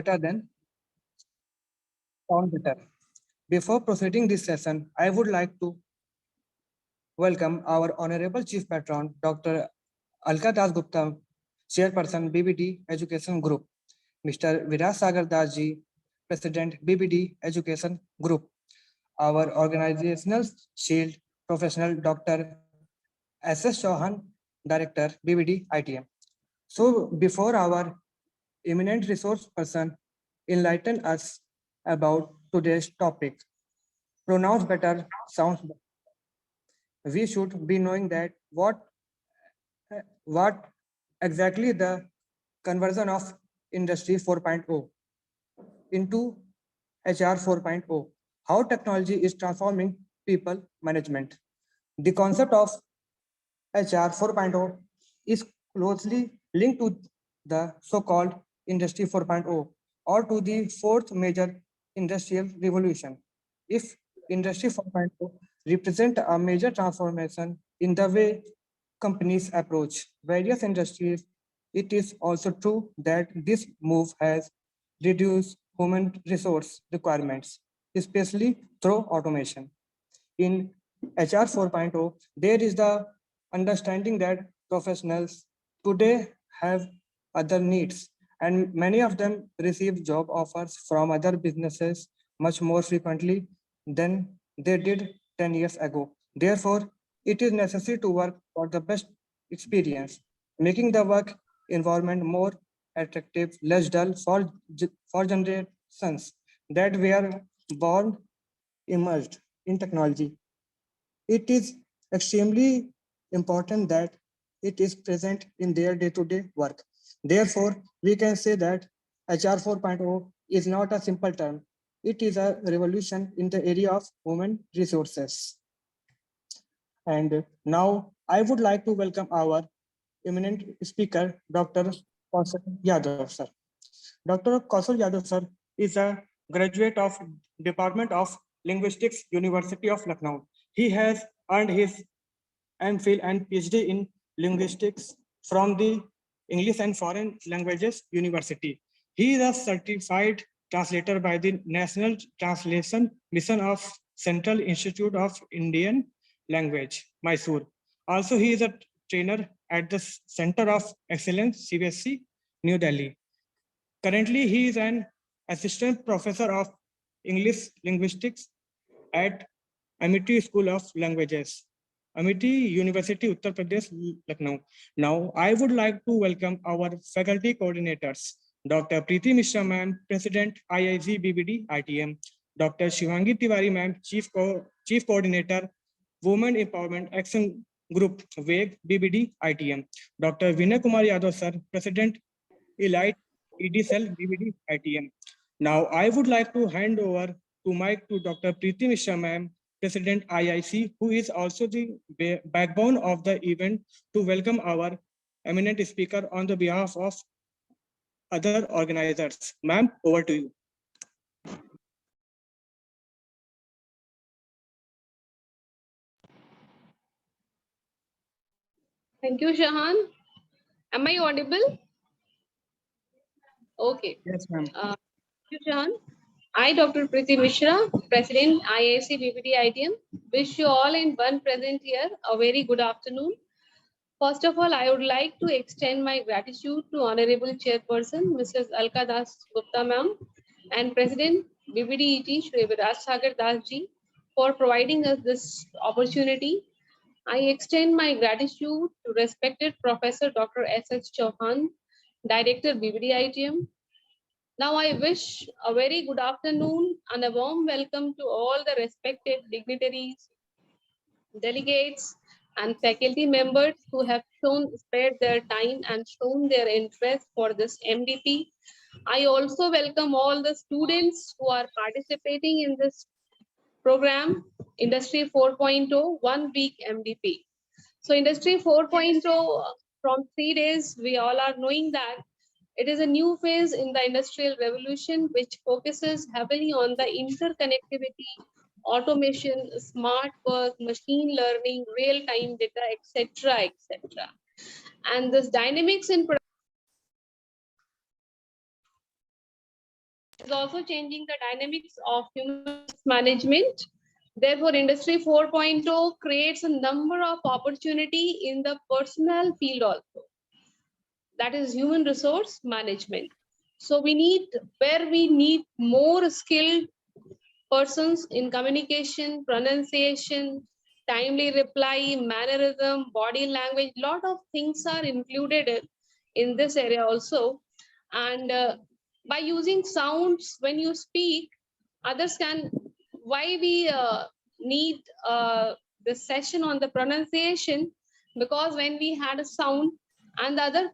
better than sound better. Before proceeding this session, I would like to welcome our Honorable Chief Patron, Dr. Alka Das Gupta, Chairperson BBD Education Group, Mr. Viraj Sagar Das ji, President BBD Education Group, our organizational shield professional Dr. S.S. Chauhan, Director BBD ITM. So before our eminent resource person enlighten us about today's topic, pronounce better, sounds better. We should be knowing that what exactly the conversion of industry 4.0 into HR 4.0, how technology is transforming people management. The concept of HR 4.0 is closely linked to the so-called Industry 4.0 or to the fourth major industrial revolution. If Industry 4.0 represent a major transformation in the way companies approach various industries, it is also true that this move has reduced human resource requirements, especially through automation. In HR 4.0, there is the understanding that professionals today have other needs, and many of them receive job offers from other businesses much more frequently than they did 10 years ago. Therefore, it is necessary to work for the best experience, making the work environment more attractive, less dull for generations that were born immersed in technology. It is extremely important that it is present in their day-to-day work. Therefore, we can say that HR 4.0 is not a simple term. It is a revolution in the area of human resources. And now I would like to welcome our eminent speaker, Dr. Kaushal Yadav, sir. Dr. Kaushal Yadav, sir, is a graduate of Department of Linguistics, University of Lucknow. He has earned his MPhil and PhD in linguistics from the English and Foreign Languages University. He is a certified translator by the National Translation Mission of Central Institute of Indian Language, Mysore. Also, he is a trainer at the Center of Excellence, CBSE, New Delhi. Currently, he is an assistant professor of English linguistics at Amity School of Languages, Amity University, Uttar Pradesh, Lucknow. Now, I would like to welcome our faculty coordinators, Dr. Preeti Mishra, ma'am, President, IIC BBD ITM, Dr. Shivangee Tiwari, ma'am, Chief Coordinator, Women Empowerment Action Group, WEAG, BBD ITM, Dr. Vinay Kumar Yadav, sir, President, Elite ED Cell, BBD ITM. Now, I would like to hand over to mic to Dr. Preeti Mishra, ma'am, President IIC, who is also the backbone of the event, to welcome our eminent speaker on the behalf of other organizers. Ma'am, over to you. Thank you, Shahan. Am I audible? Okay. Yes, ma'am. Thank you, Shahan. I, Dr. Preeti Mishra, President, IIC BBD ITM, wish you all in one present here a very good afternoon. First of all, I would like to extend my gratitude to Honorable Chairperson, Mrs. Alka Das Gupta ma'am, and President BBDET, Shri Viraj Sagar Das ji, for providing us this opportunity. I extend my gratitude to respected Professor Dr. S.H. Chauhan, Director BBDITM. Now I wish a very good afternoon and a warm welcome to all the respected dignitaries, delegates, and faculty members who have spared their time and shown their interest for this MDP. I also welcome all the students who are participating in this program, Industry 4.0, 1 week MDP. So Industry 4.0, from 3 days, we all are knowing that it is a new phase in the industrial revolution, which focuses heavily on the interconnectivity, automation, smart work, machine learning, real-time data, etc., etc. And this dynamics in is also changing the dynamics of human management. Therefore, Industry 4.0 creates a number of opportunity in the personal field also. That is human resource management. So we need more skilled persons in communication, pronunciation, timely reply, mannerism, body language. Lot of things are included in this area also. And by using sounds when you speak, others can. Why we need this session on the pronunciation? Because when we had a sound and the other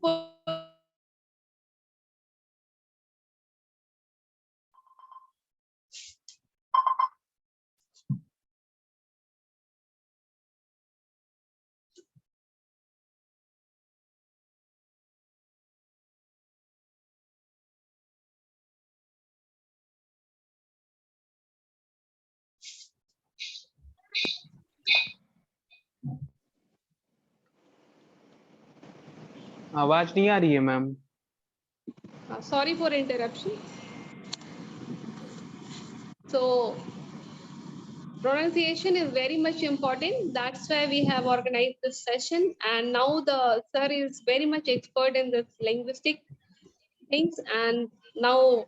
आवाज नहीं आ रही है ma'am. sorry for interruption. So pronunciation is very much important. That's why we have organized this session. And now the sir is very much expert in this linguistic things. And now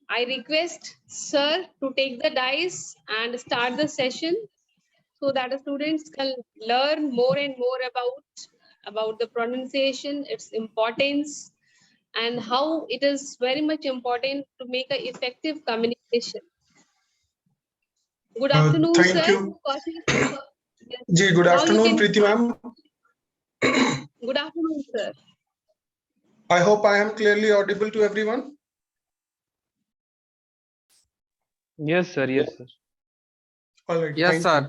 I request sir to take the dice and start the session so that the students can learn more and more about the pronunciation, its importance, and how it is very much important to make an effective communication. Good afternoon, Thank sir. you. Yes. Ji, good Now you afternoon, can Preeti ma'am. Good afternoon, sir. I hope I am clearly audible to everyone. Yes sir, yes sir. All right. Yes, sir.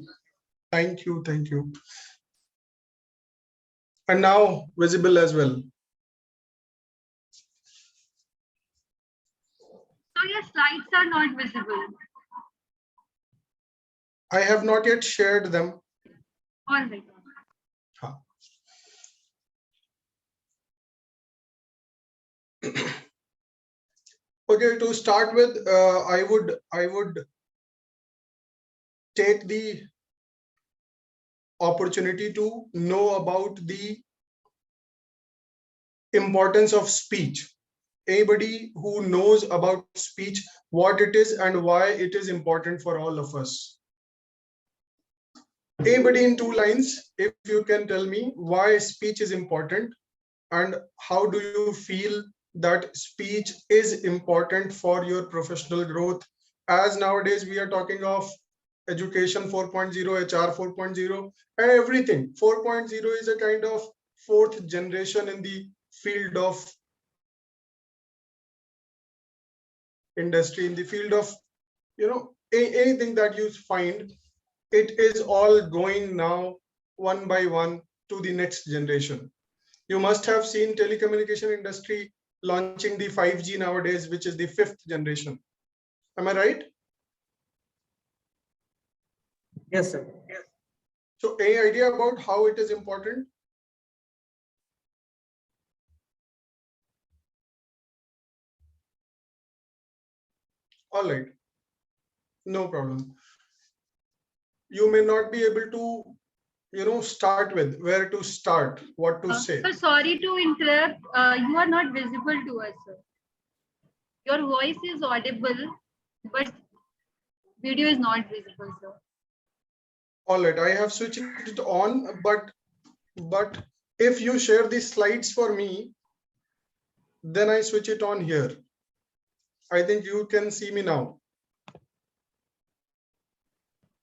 Thank you. Thank you. And now visible as well. So your slides are not visible. I have not yet shared them. All right. Okay, to start with, I would take the opportunity to know about the importance of speech. Anybody who knows about speech, what it is and why it is important for all of us. Anybody in 2 lines, if you can tell me why speech is important and how do you feel that speech is important for your professional growth, as nowadays we are talking of education 4.0, HR 4.0 and everything. 4.0 is a kind of 4th generation in the field of industry, in the field of, anything that you find. It is all going now one by one to the next generation. You must have seen telecommunication industry launching the 5G nowadays, which is the 5th generation. Am I right? Yes, sir. So any idea about how it is important? All right, no problem. You may not be able to, start with where to start, what to say. So sorry to interrupt. You are not visible to us, sir. Your voice is audible, but video is not visible, sir. All right, I have switched it on, but if you share the slides for me, then I switch it on here. I think you can see me now.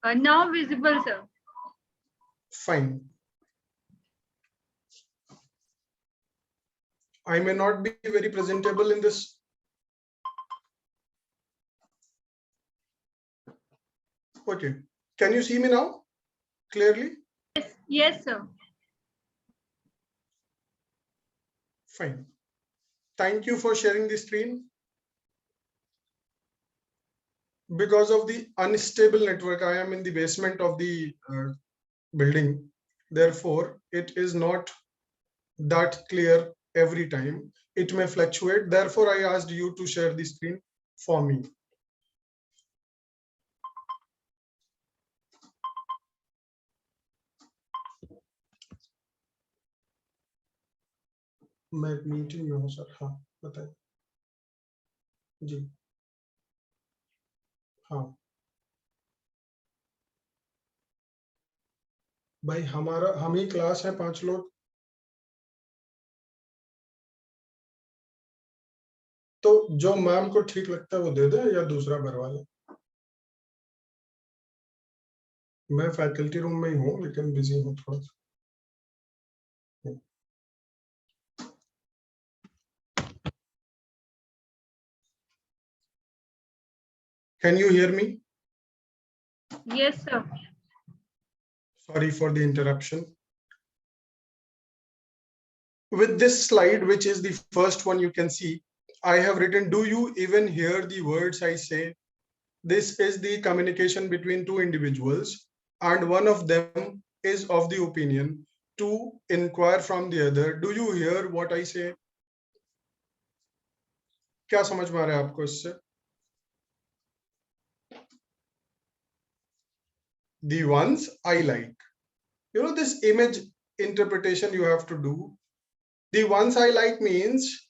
Now visible, sir. Fine. I may not be very presentable in this. Okay. Can you see me now clearly? Yes, sir. Fine. Thank you for sharing the screen. Because of the unstable network, I am in the basement of the building. Therefore, it is not that clear every time. It may fluctuate. Therefore, I asked you to share the screen. for me. मैं meeting में हूँ sir. हाँ बताएं. जी हाँ भाई, हम ही class है 5 लोग. तो जो मैम को ठीक लगता है वो दे दे या दूसरा भरवा ले. मैं फैकल्टी रूम में ही हूँ लेकिन बिजी हूँ थोड़ा सा. Can you hear me? Yes, sir. Sorry for the interruption. With this slide, which is the first one you can see, I have written, do you even hear the words I say? This is the communication between two individuals, and one of them is of the opinion to inquire from the other, do you hear what I say? क्या समझ में आ रहा है आपको इससे? The ones I like. You know, this image interpretation you have to do. The ones I like means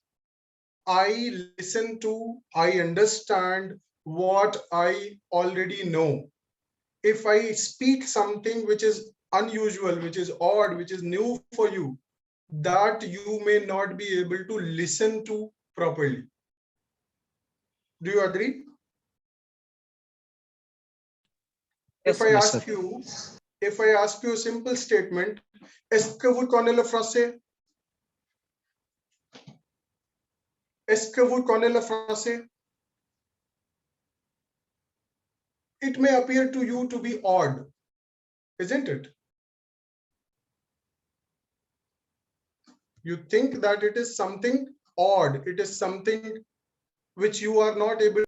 I listen to, I understand what I already know. If I speak something which is unusual, which is odd, which is new for you, that you may not be able to listen to properly. Do you agree? If I ask you a simple statement, est-ce que vous connaissez le français? Est-ce que vous connaissez le français? It may appear to you to be odd, isn't it? You think that it is something odd, it is something which you are not able.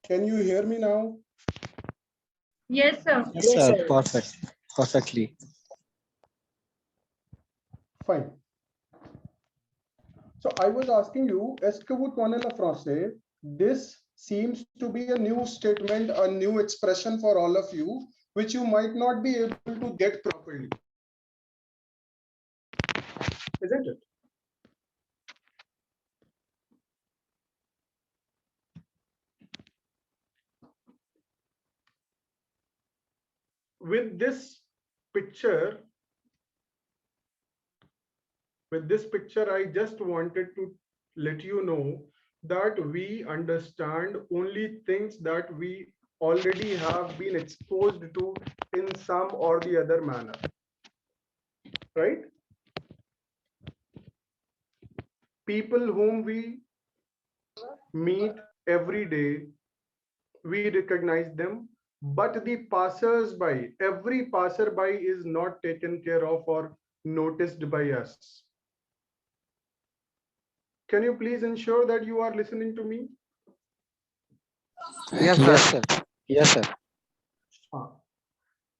Can you hear me now? Yes, sir. Yes, sir. Perfect. Perfectly. Fine. So I was asking you, est-ce que vous connaissez le français? This seems to be a new statement, a new expression for all of you, which you might not be able to get properly. Isn't it? With this picture, I just wanted to let you know that we understand only things that we already have been exposed to in some or the other manner, right? People whom we meet every day, we recognize them, but the passers-by, every passerby is not taken care of or noticed by us. Can you please ensure that you are listening to me? Yes, Yes, sir. sir. Yes, sir. हाँ,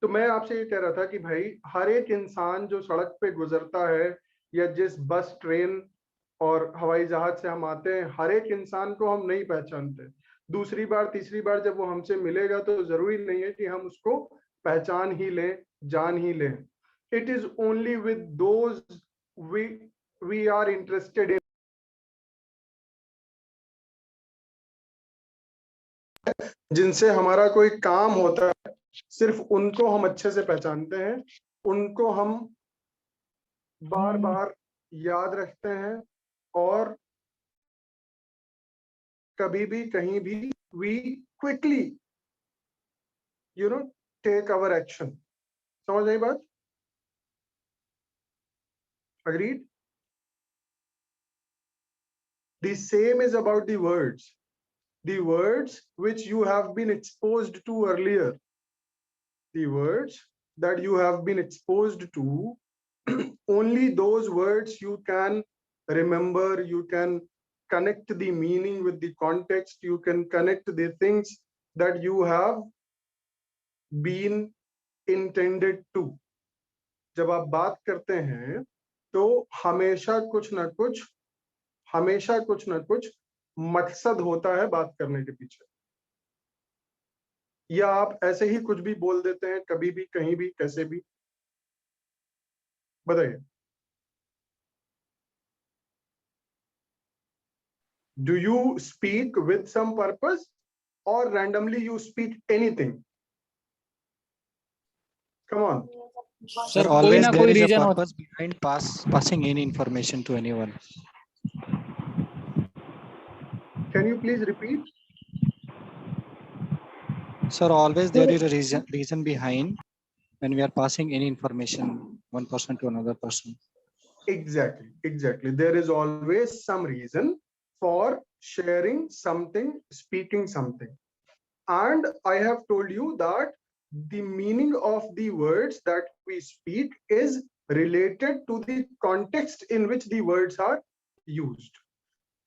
तो मैं आपसे ये कह रहा था कि भाई हर एक इंसान जो सड़क पे गुजरता है या जिस बस, ट्रेन और हवाई जहाज से हम आते हैं, हर एक इंसान को हम नहीं पहचानते. दूसरी बार, तीसरी बार जब वो हमसे मिलेगा तो जरूरी नहीं है कि हम उसको पहचान ही लें, जान ही लें. It is only with those we are interested in, जिनसे हमारा कोई काम होता है, सिर्फ उनको हम अच्छे से पहचानते हैं, उनको हम बार बार याद रखते हैं और कभी भी कहीं भी we quickly take our action. समझ आई बात? Agreed? The same is about the words. The words which you have been exposed to earlier. The words that you have been exposed to, only those words you can remember, you can connect the meaning with the context, you can connect the things that you have been intended to. जब आप बात करते हैं तो हमेशा कुछ ना कुछ मकसद होता है बात करने के पीछे, या आप ऐसे ही कुछ भी बोल देते हैं कभी भी कहीं भी कैसे भी? बताइए. Do you speak with some purpose or randomly you speak anything? Come on. Sir, always there is a purpose behind passing any information to anyone. Can you please repeat? Sir, always there is a reason behind when we are passing any information one person to another person. Exactly. There is always some reason for sharing something, speaking something. And I have told you that the meaning of the words that we speak is related to the context in which the words are used.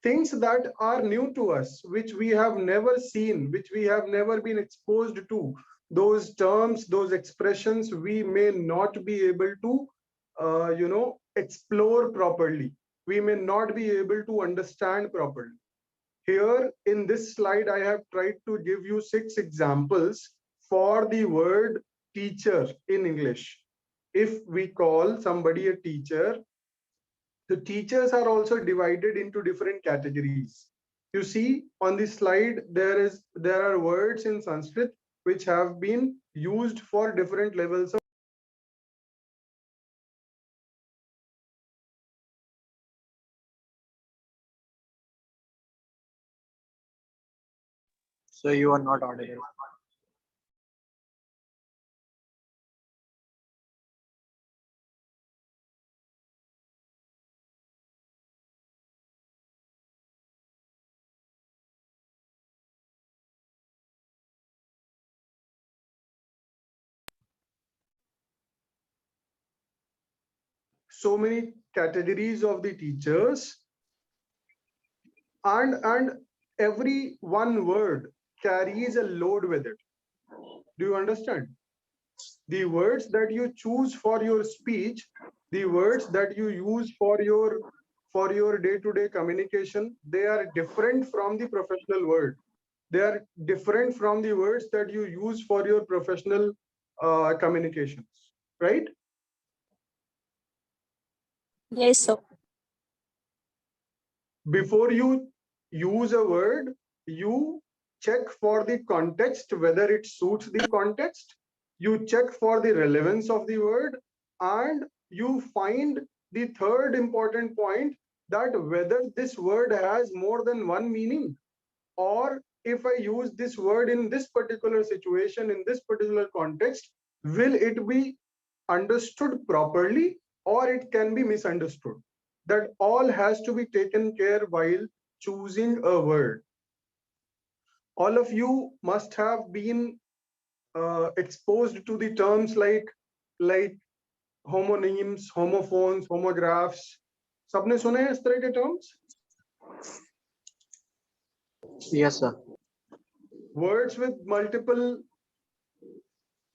Things that are new to us, which we have never seen, which we have never been exposed to, those terms, those expressions, we may not be able to, explore properly. We may not be able to understand properly. Here in this slide, I have tried to give you 6 examples for the word teacher in English. If we call somebody a teacher, the teachers are also divided into different categories. You see on this slide, there are words in Sanskrit which have been used for different levels of. So you are not audible. So many categories of the teachers, and every one word carries a load with it. Do you understand? The words that you choose for your speech, the words that you use for your day-to-day communication, they are different from the professional word. They are different from the words that you use for your professional communications, right? Yes, sir. Before you use a word, you check for the context, whether it suits the context. You check for the relevance of the word, and you find the third important point, that whether this word has more than one meaning, or if I use this word in this particular situation, in this particular context, will it be understood properly or it can be misunderstood. That all has to be taken care while choosing a word. All of you must have been exposed to the terms like homonyms, homophones, homographs. सबने सुने हैं इस तरह के terms? Yes, sir. Words with multiple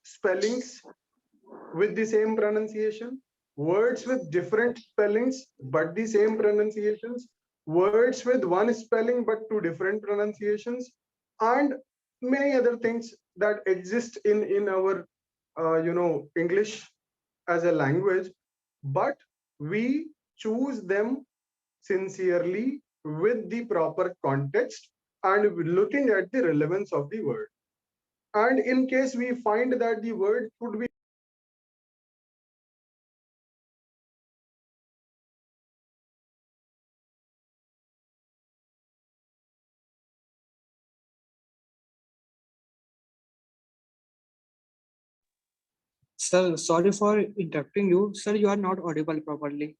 spellings with the same pronunciation, words with different spellings but the same pronunciations, words with one spelling but two different pronunciations, and many other things that exist in our English as a language, but we choose them sincerely with the proper context and looking at the relevance of the word. And in case we find that the word could be Sir, sorry for interrupting you. Sir, you are not audible properly.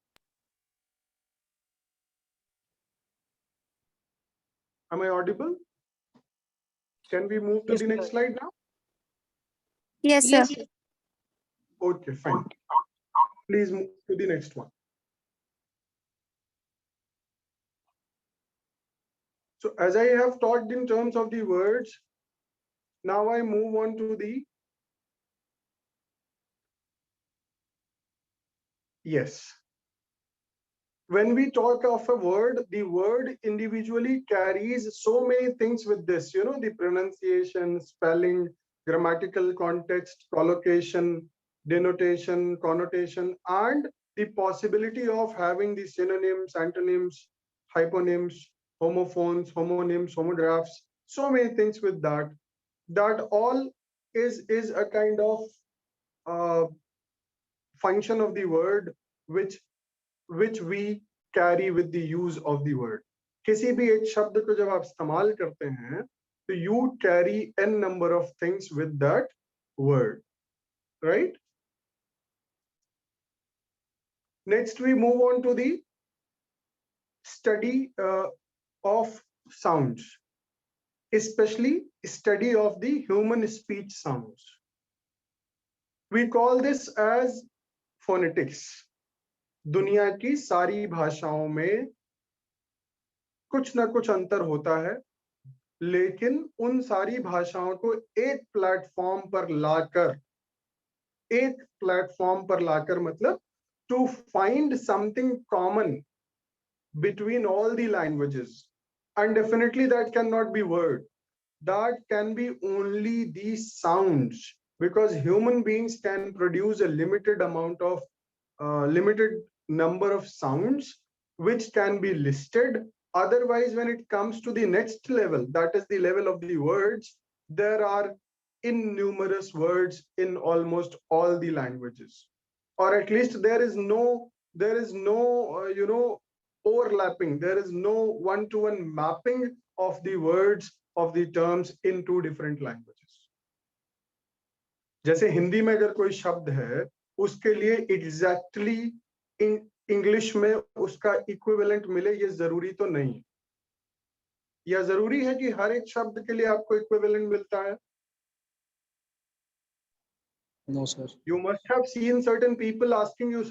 Am I audible? Can we move to Yes, the next sir. slide now? Yes, sir. Yes. Okay, fine. Please move to the next one. So as I have talked in terms of the words, now I move on to the yes. When we talk of a word, the word individually carries so many things with this, you know, the pronunciation, spelling, grammatical context, collocation, denotation, connotation, and the possibility of having the synonyms, antonyms, hyponyms, homophones, homonyms, homographs, so many things with that. That all is a kind of uh, function of the word which we carry with the use of the word. किसी भी एक शब्द को जब आप इस्तेमाल करते हैं तो you carry n number of things with that word, right? Next we move on to the study of sounds, especially study of the human speech sounds. We call this as phonetics. दुनिया की सारी भाषाओं में कुछ ना कुछ अंतर होता है, लेकिन उन सारी भाषाओं को एक प्लेटफॉर्म पर लाकर मतलब to find something common between all the languages, and definitely that cannot be word, that can be only these sounds, because human beings can produce a limited amount of limited number of sounds which can be listed. Otherwise, when it comes to the next level, that is the level of the words, there are innumerous words in almost all the languages, or at least there is no you know, overlapping, there is no one-to-one mapping of the words of the terms in two different languages. जैसे हिंदी में अगर कोई शब्द है उसके लिए exactly English में उसका इक्विवेलेंट मिले, ये जरूरी तो नहीं है, या जरूरी है कि हर एक शब्द के लिए आपको इक्विवेलेंट मिलता है? No, sir. You must have seen certain people asking you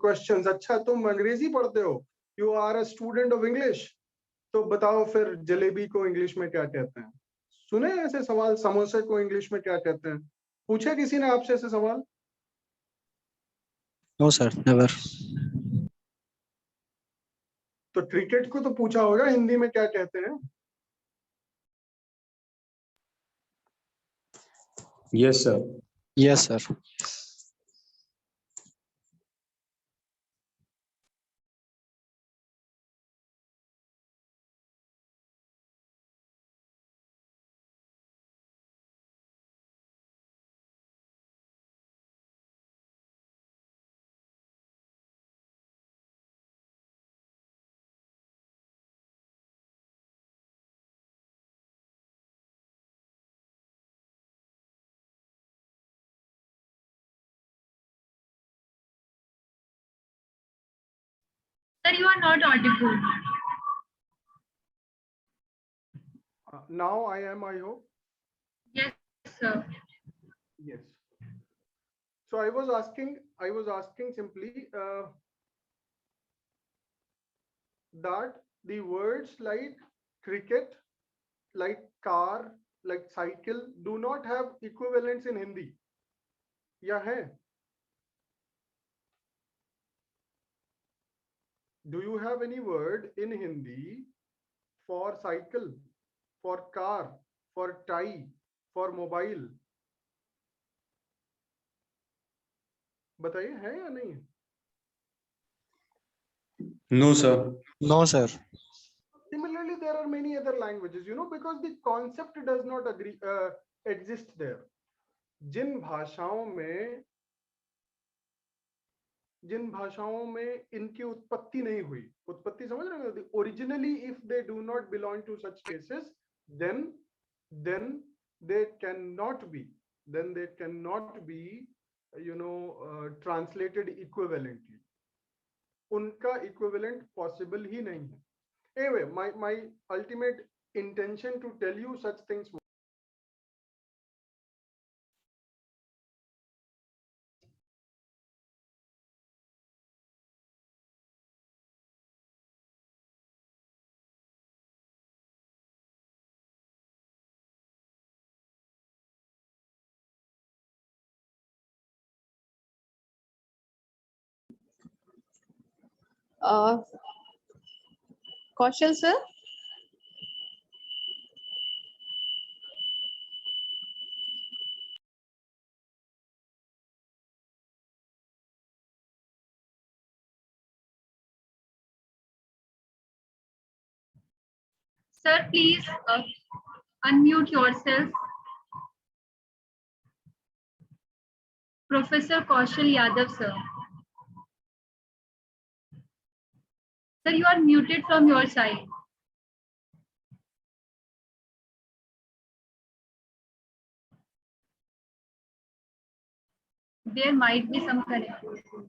questions. अच्छा तुम अंग्रेजी पढ़ते हो, you are a student of English, तो बताओ फिर जलेबी को इंग्लिश में क्या कहते हैं? सुने ऐसे सवाल, समोसे को इंग्लिश में क्या कहते हैं? पूछे किसी ने आपसे ऐसे सवाल? No, sir. Never. तो क्रिकेट को तो पूछा होगा हिंदी में क्या कहते हैं? Yes, sir. Yes, sir. Sir, you are not audible. Now I am, I hope. Yes, sir. Yes. So I was asking simply that the words like cricket, like car, like cycle do not have equivalents in Hindi. या है? Do you have any word in Hindi for cycle, for car, for tie, for mobile? बताइए है या नहीं? No, sir. No, sir. Similarly, there are many other languages, you know, because the concept does not exist there. जिन भाषाओं में इनकी उत्पत्ति नहीं हुई, उत्पत्ति समझ रहे हो? Originally, if they do not belong to such cases, then they cannot be translated equivalently. उनका equivalent possible ही नहीं है. Anyway, my ultimate intention to tell you such things. Kaushal sir. Sir, please unmute yourself. Professor Kaushal Yadav, sir. Sir, you are muted from your side. There might be some connectivity issue.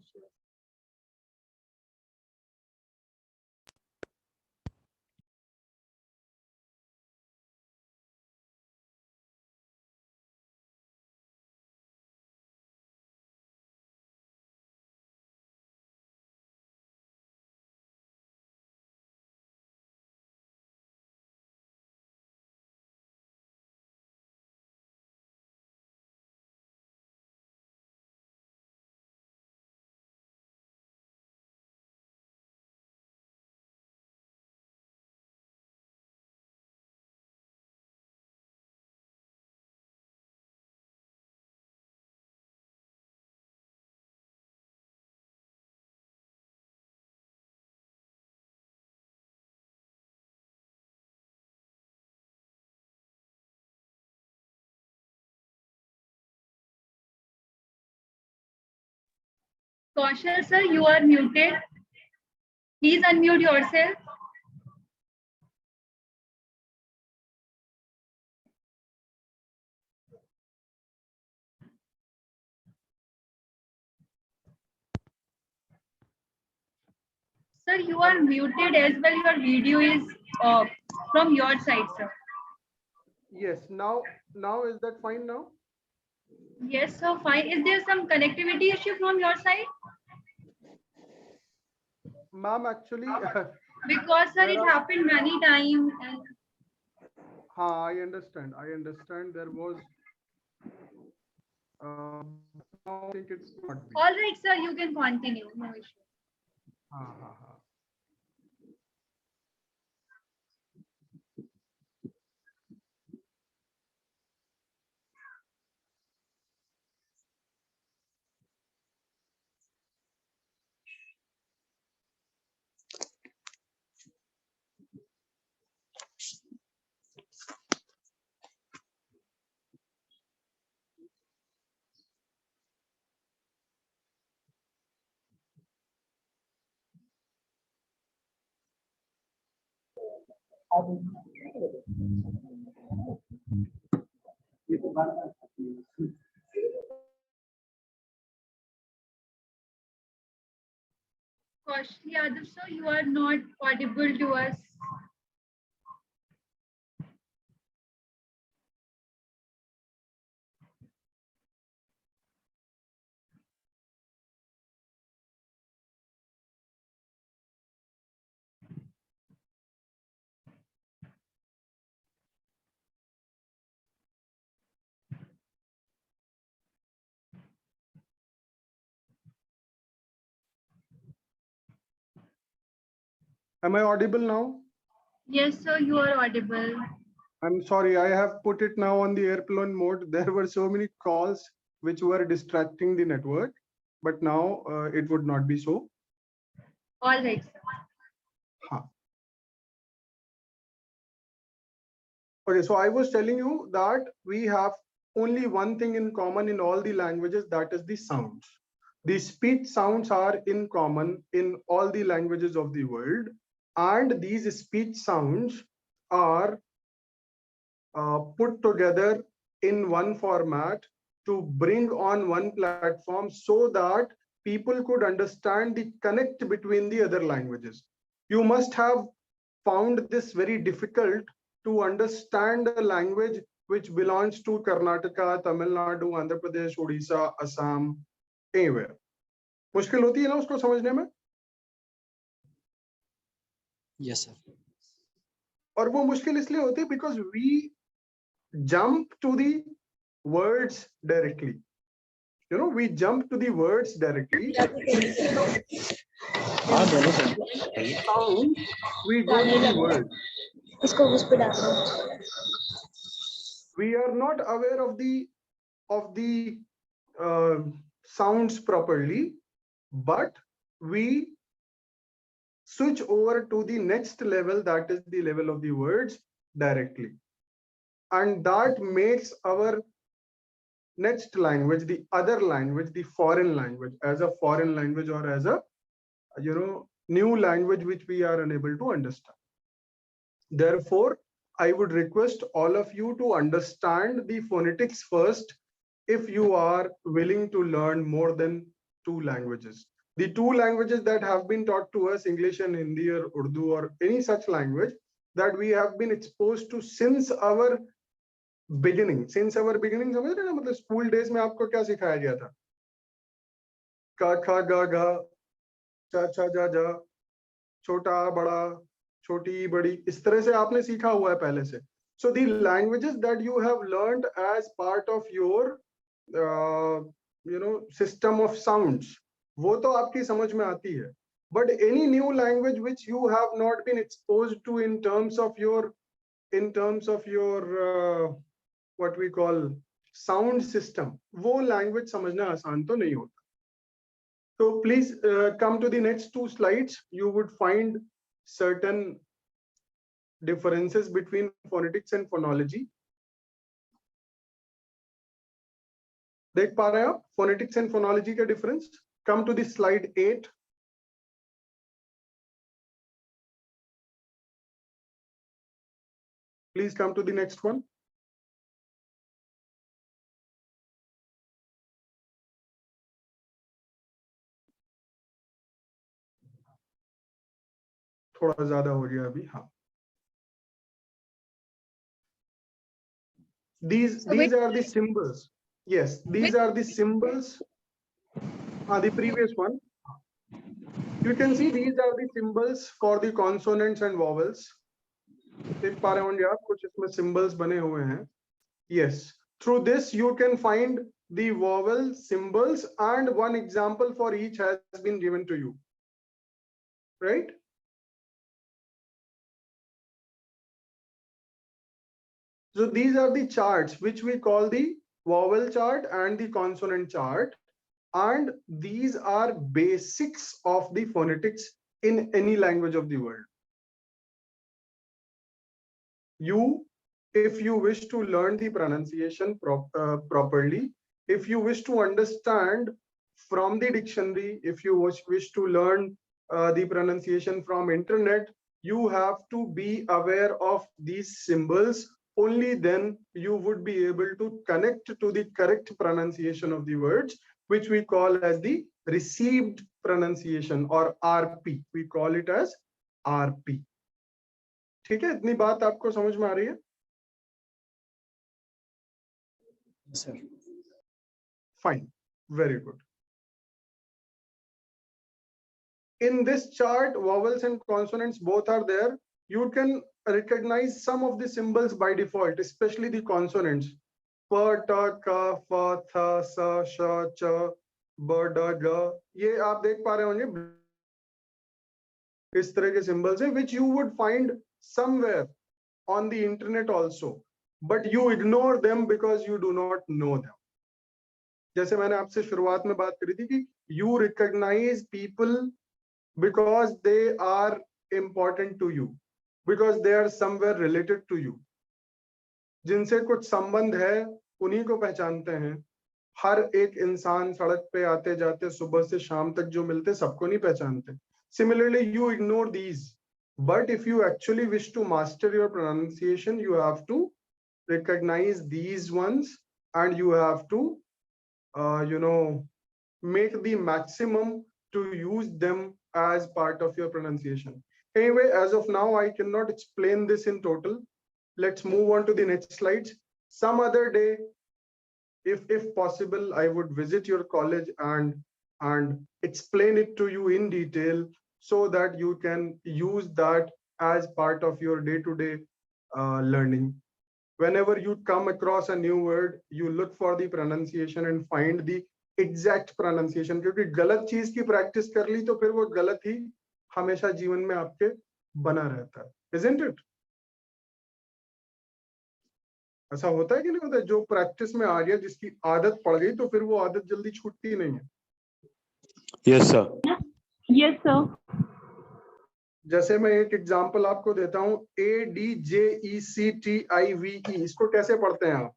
Kaushal sir, you are muted. Please unmute yourself. Sir, you are muted as well. Your video is off from your side, sir. Yes, now is that fine now? Yes, sir, fine. Is there some connectivity issue from your side? Ma'am, actually, Because sir, it happened many times. And I understand. There was. Now I think it's not. all right, sir, you can continue. No issue. Kaushal Yadav, sir, you are not audible to us. Am I audible now? Yes, sir, you are audible. I'm sorry, I have put it now on the airplane mode. There were so many calls which were distracting the network, but now it would not be so. All right, sir. Okay, so I was telling you that we have only one thing in common in all the languages, that is the sounds. The speech sounds are in common in all the languages of the world, and these speech sounds are put together in one format to bring on one platform so that people could understand the connect between the other languages. You must have found this very difficult to understand a language which belongs to Karnataka, Tamil Nadu, Andhra Pradesh, Odisha, Assam, anywhere. मुश्किल होती है ना उसको समझने में? Yes, sir. और वो मुश्किल इसलिए होती है because we jump to the words directly. You know, we jump to the words directly. Sound, we go to the word. We are not aware of the sounds properly, but we switch over to the next level, that is the level of the words directly, and that makes our next language, the other language, the foreign language, as a foreign language or as a new language which we are unable to understand. Therefore, I would request all of you to understand the phonetics first if you are willing to learn more than 2 languages. The 2 languages that have been taught to us, English and Hindi or Urdu or any such language that we have been exposed to since our beginning. Since our beginning, समझ रहे ना, मतलब school days में आपको क्या सिखाया गया था? का खा गा गा, चा छा जा जा, छोटा बड़ा, छोटी बड़ी, इस तरह से आपने सीखा हुआ है पहले से. So the languages that you have learned as part of your system of sounds, वो तो आपकी समझ में आती है. But any new language which you have not been exposed to in terms of your what we call sound system, वो language समझना आसान तो नहीं होता. So please come to the next 2 slides. You would find certain differences between phonetics and phonology. देख पा रहे हैं आप phonetics and phonology का difference? Come to the slide 8. Please come to the next one. थोड़ा ज्यादा हो गया अभी. हाँ. These are the symbols. Yes, these are the symbols. The previous one. You can see these are the symbols for the consonants and vowels. देख पा रहे होंगे आप, कुछ इसमें symbols बने हुए हैं. Yes. Through this you can find the vowel symbols, and one example for each has been given to you. Right? So these are the charts which we call the vowel chart and the consonant chart, and these are basics of the phonetics in any language of the world. If you wish to learn the pronunciation properly, if you wish to understand from the dictionary, if you wish to learn the pronunciation from internet, you have to be aware of these symbols. Only then you would be able to connect to the correct pronunciation of the words, which we call as the received pronunciation, or RP. We call it as RP. ठीक है, इतनी बात आपको समझ में आ रही है? Yes, sir. Fine, very good. In this chart, vowels and consonants both are there. You can recognize some of the symbols by default, especially the consonants. Pa, ta, ka, fa, tha, sa, sha, cha, ba, da, ga. ये आप देख पा रहे होंगे. इस तरह के symbols हैं, which you would find somewhere on the internet also, but you ignore them because you do not know them. जैसे मैंने आपसे शुरुआत में बात करी थी कि you recognize people because they are important to you, because they are somewhere related to you. जिनसे कुछ संबंध है उन्हीं को पहचानते हैं. हर एक इंसान सड़क पे आते जाते सुबह से शाम तक जो मिलते सबको नहीं पहचानते. Similarly, you ignore these, but if you actually wish to master your pronunciation, you have to recognize these ones, and you have to make the maximum to use them as part of your pronunciation. Anyway, as of now, I cannot explain this in total. Let's move on to the next slides. Some other day, if possible, I would visit your college and explain it to you in detail so that you can use that as part of your day-to-day learning. Whenever you come across a new word, you look for the pronunciation and find the exact pronunciation, क्योंकि गलत चीज की practice कर ली तो फिर वो गलत ही हमेशा जीवन में आपके बना रहता है, isn't it? ऐसा होता है कि नहीं होता है? जो प्रैक्टिस में आ गया, जिसकी आदत पड़ गई, तो फिर वो आदत जल्दी छूटती नहीं है. Yes, sir. Yes, sir. जैसे मैं एक एग्जांपल आपको देता हूं, ADJECTIVE, इसको कैसे पढ़ते हैं आप?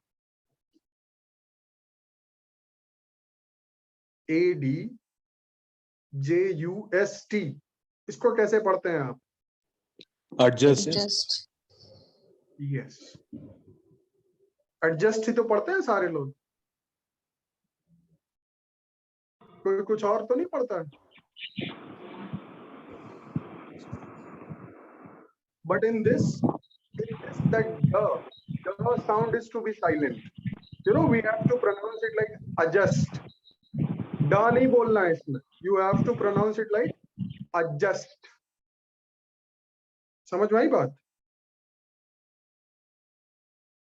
ADJUST, इसको कैसे पढ़ते हैं आप? Adjust. यस, एडजस्ट ही तो पढ़ते हैं सारे लोग, कोई कुछ और तो नहीं पढ़ता है. But in this, it is that the sound is to be silent. We have to pronounce it like adjust. Da नहीं बोलना है इसमें. You have to pronounce it like adjust. समझ में आई बात?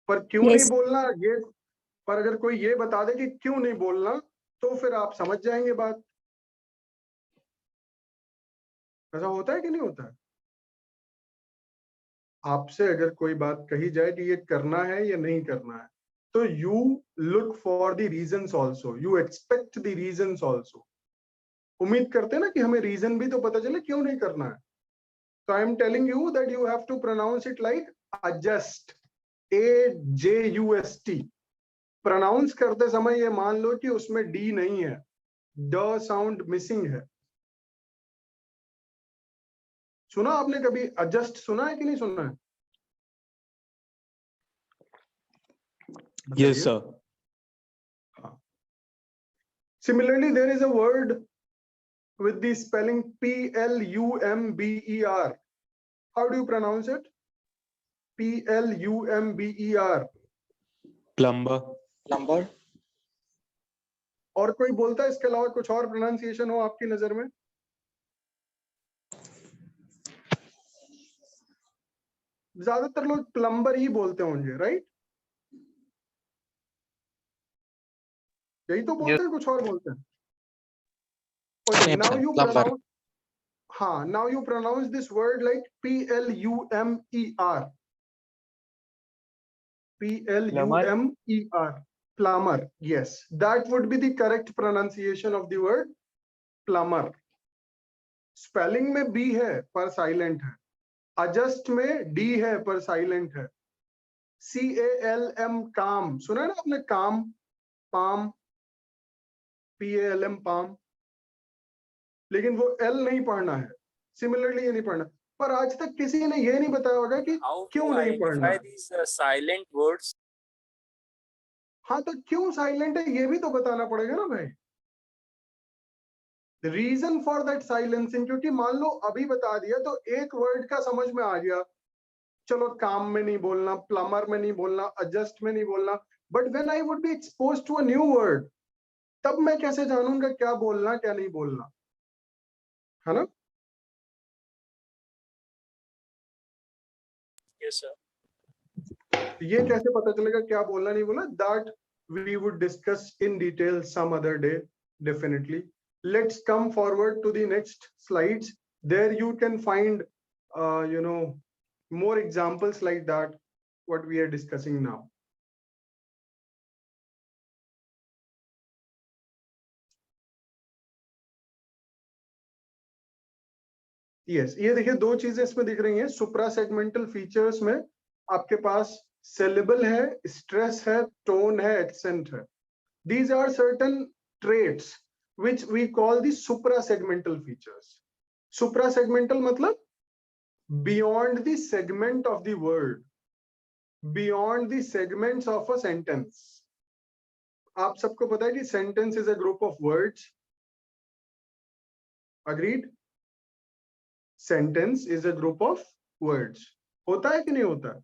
पर क्यों नहीं बोलना ये, पर अगर कोई ये बता दे कि क्यों नहीं बोलना, तो फिर आप समझ जाएंगे बात. ऐसा होता है कि नहीं होता है? आपसे अगर कोई बात कही जाए कि ये करना है या नहीं करना है, तो you look for the reasons also, you expect the reasons also. उम्मीद करते हैं ना कि हमें रीजन भी तो पता चले क्यों नहीं करना है. तो I am telling you that you have to pronounce it like adjust, AJUST. Pronounce करते समय ये मान लो कि उसमें डी नहीं है, ड साउंड मिसिंग है. सुना आपने कभी adjust सुना है कि नहीं सुना है? Yes, sir. Similarly, there is a word with the spelling PLUMBER. How do you pronounce it? PLUMBER. Plumber. Plumber. और कोई बोलता है इसके अलावा कुछ और प्रोनाउंसिएशन हो आपकी नजर में? ज्यादातर लोग प्लम्बर ही बोलते होंगे, राइट? यही तो बोलते हैं, कुछ और बोलते हैं. Okay, now you pronounce, हाँ, now you pronounce this word like PLUMER. PLUMER. Plumber. Yes, that would be the correct pronunciation of the word plumber. Spelling में B है पर साइलेंट है, adjust में D है पर साइलेंट है. CALM, काम, सुना है ना आपने? काम, पाम, PALM, पाम, लेकिन वो L नहीं पढ़ना है. सिमिलरली ये नहीं पढ़ना, पर आज तक किसी ने ये नहीं बताया होगा कि क्यों नहीं पढ़ना. Silent words. हाँ, तो क्यों साइलेंट है ये भी तो बताना पड़ेगा ना भाई. रीजन फॉर दैट साइलेंसिंग, क्योंकि मान लो अभी बता दिया तो एक वर्ड का समझ में आ गया, चलो काम में नहीं बोलना, प्लम्बर में नहीं बोलना, एडजस्ट में नहीं बोलना. But when I would be exposed to a new word, तब मैं कैसे जानूंगा क्या बोलना क्या नहीं बोलना, है ना? Yes sir. ये कैसे पता चलेगा क्या बोलना नहीं बोलना? That we would discuss in detail some other day, definitely. Let's come forward to the next slides. There you can find more examples like that, what we are discussing now. Yes, ये देखिए दो चीजें इसमें दिख रही हैं. सुप्रा segmental features में आपके पास syllable है, stress है, tone है, accent है. These are certain traits which we call the suprasegmental features. Suprasegmental मतलब beyond the segment of the word, beyond the segments of a sentence. आप सबको पता है कि sentence is a group of words. Agreed? Sentence is a group of words. होता है कि नहीं होता है?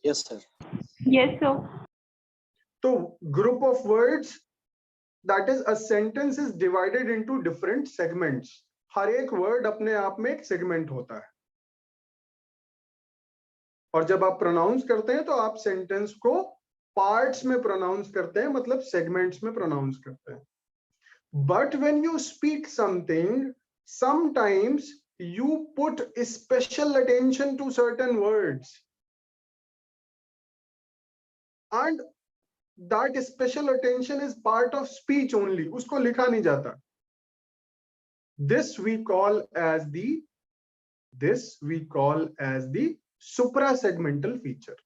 Yes, sir. Yes, sir. तो group of words, that is a sentence is divided into different segments. हर एक वर्ड अपने आप में एक सेगमेंट होता है. और जब आप प्रोनाउंस करते हैं तो आप सेंटेंस को पार्ट्स में प्रोनाउंस करते हैं, मतलब सेगमेंट्स में प्रोनाउंस करते हैं. But when you speak something, sometimes you put special attention to certain words, and that special attention is part of speech only. उसको लिखा नहीं जाता. This we call as the suprasegmental feature.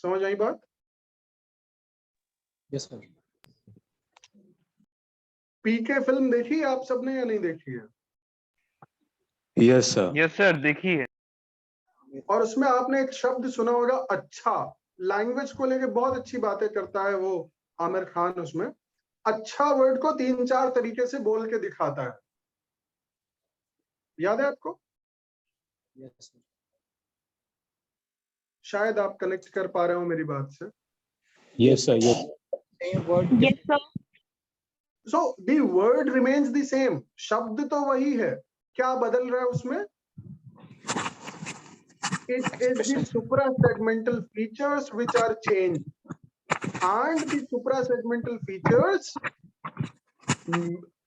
समझ आई बात? Yes, sir. पीके film देखी आप सबने या नहीं देखी है? Yes, sir. यस सर देखिए. और उसमें आपने एक शब्द सुना होगा, अच्छा. लैंग्वेज को लेके बहुत अच्छी बातें करता है वो आमिर खान. उसमें अच्छा वर्ड को 3-4 तरीके से बोल के दिखाता है. याद है आपको? Yes, sir. शायद आप कनेक्ट कर पा रहे हो मेरी बात से. Yes, sir. Yes. Same word. Yes, sir. So the word remains the same. शब्द तो वही है. क्या बदल रहा है उसमें? It is the suprasegmental features which are changed, and the suprasegmental features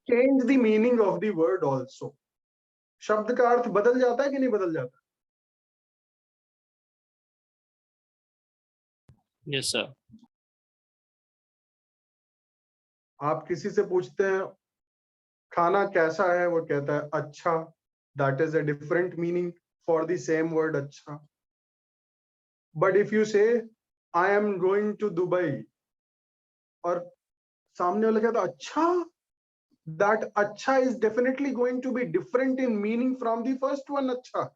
change the meaning of the word also. शब्द का अर्थ बदल जाता है कि नहीं बदल जाता? Yes, sir. आप किसी से पूछते हैं खाना कैसा है, वो कहता है अच्छा. That is a different meaning for the same word अच्छा. But if you say I am going to Dubai, और सामने वाला कहता अच्छा, that अच्छा is definitely going to be different in meaning from the first one अच्छा.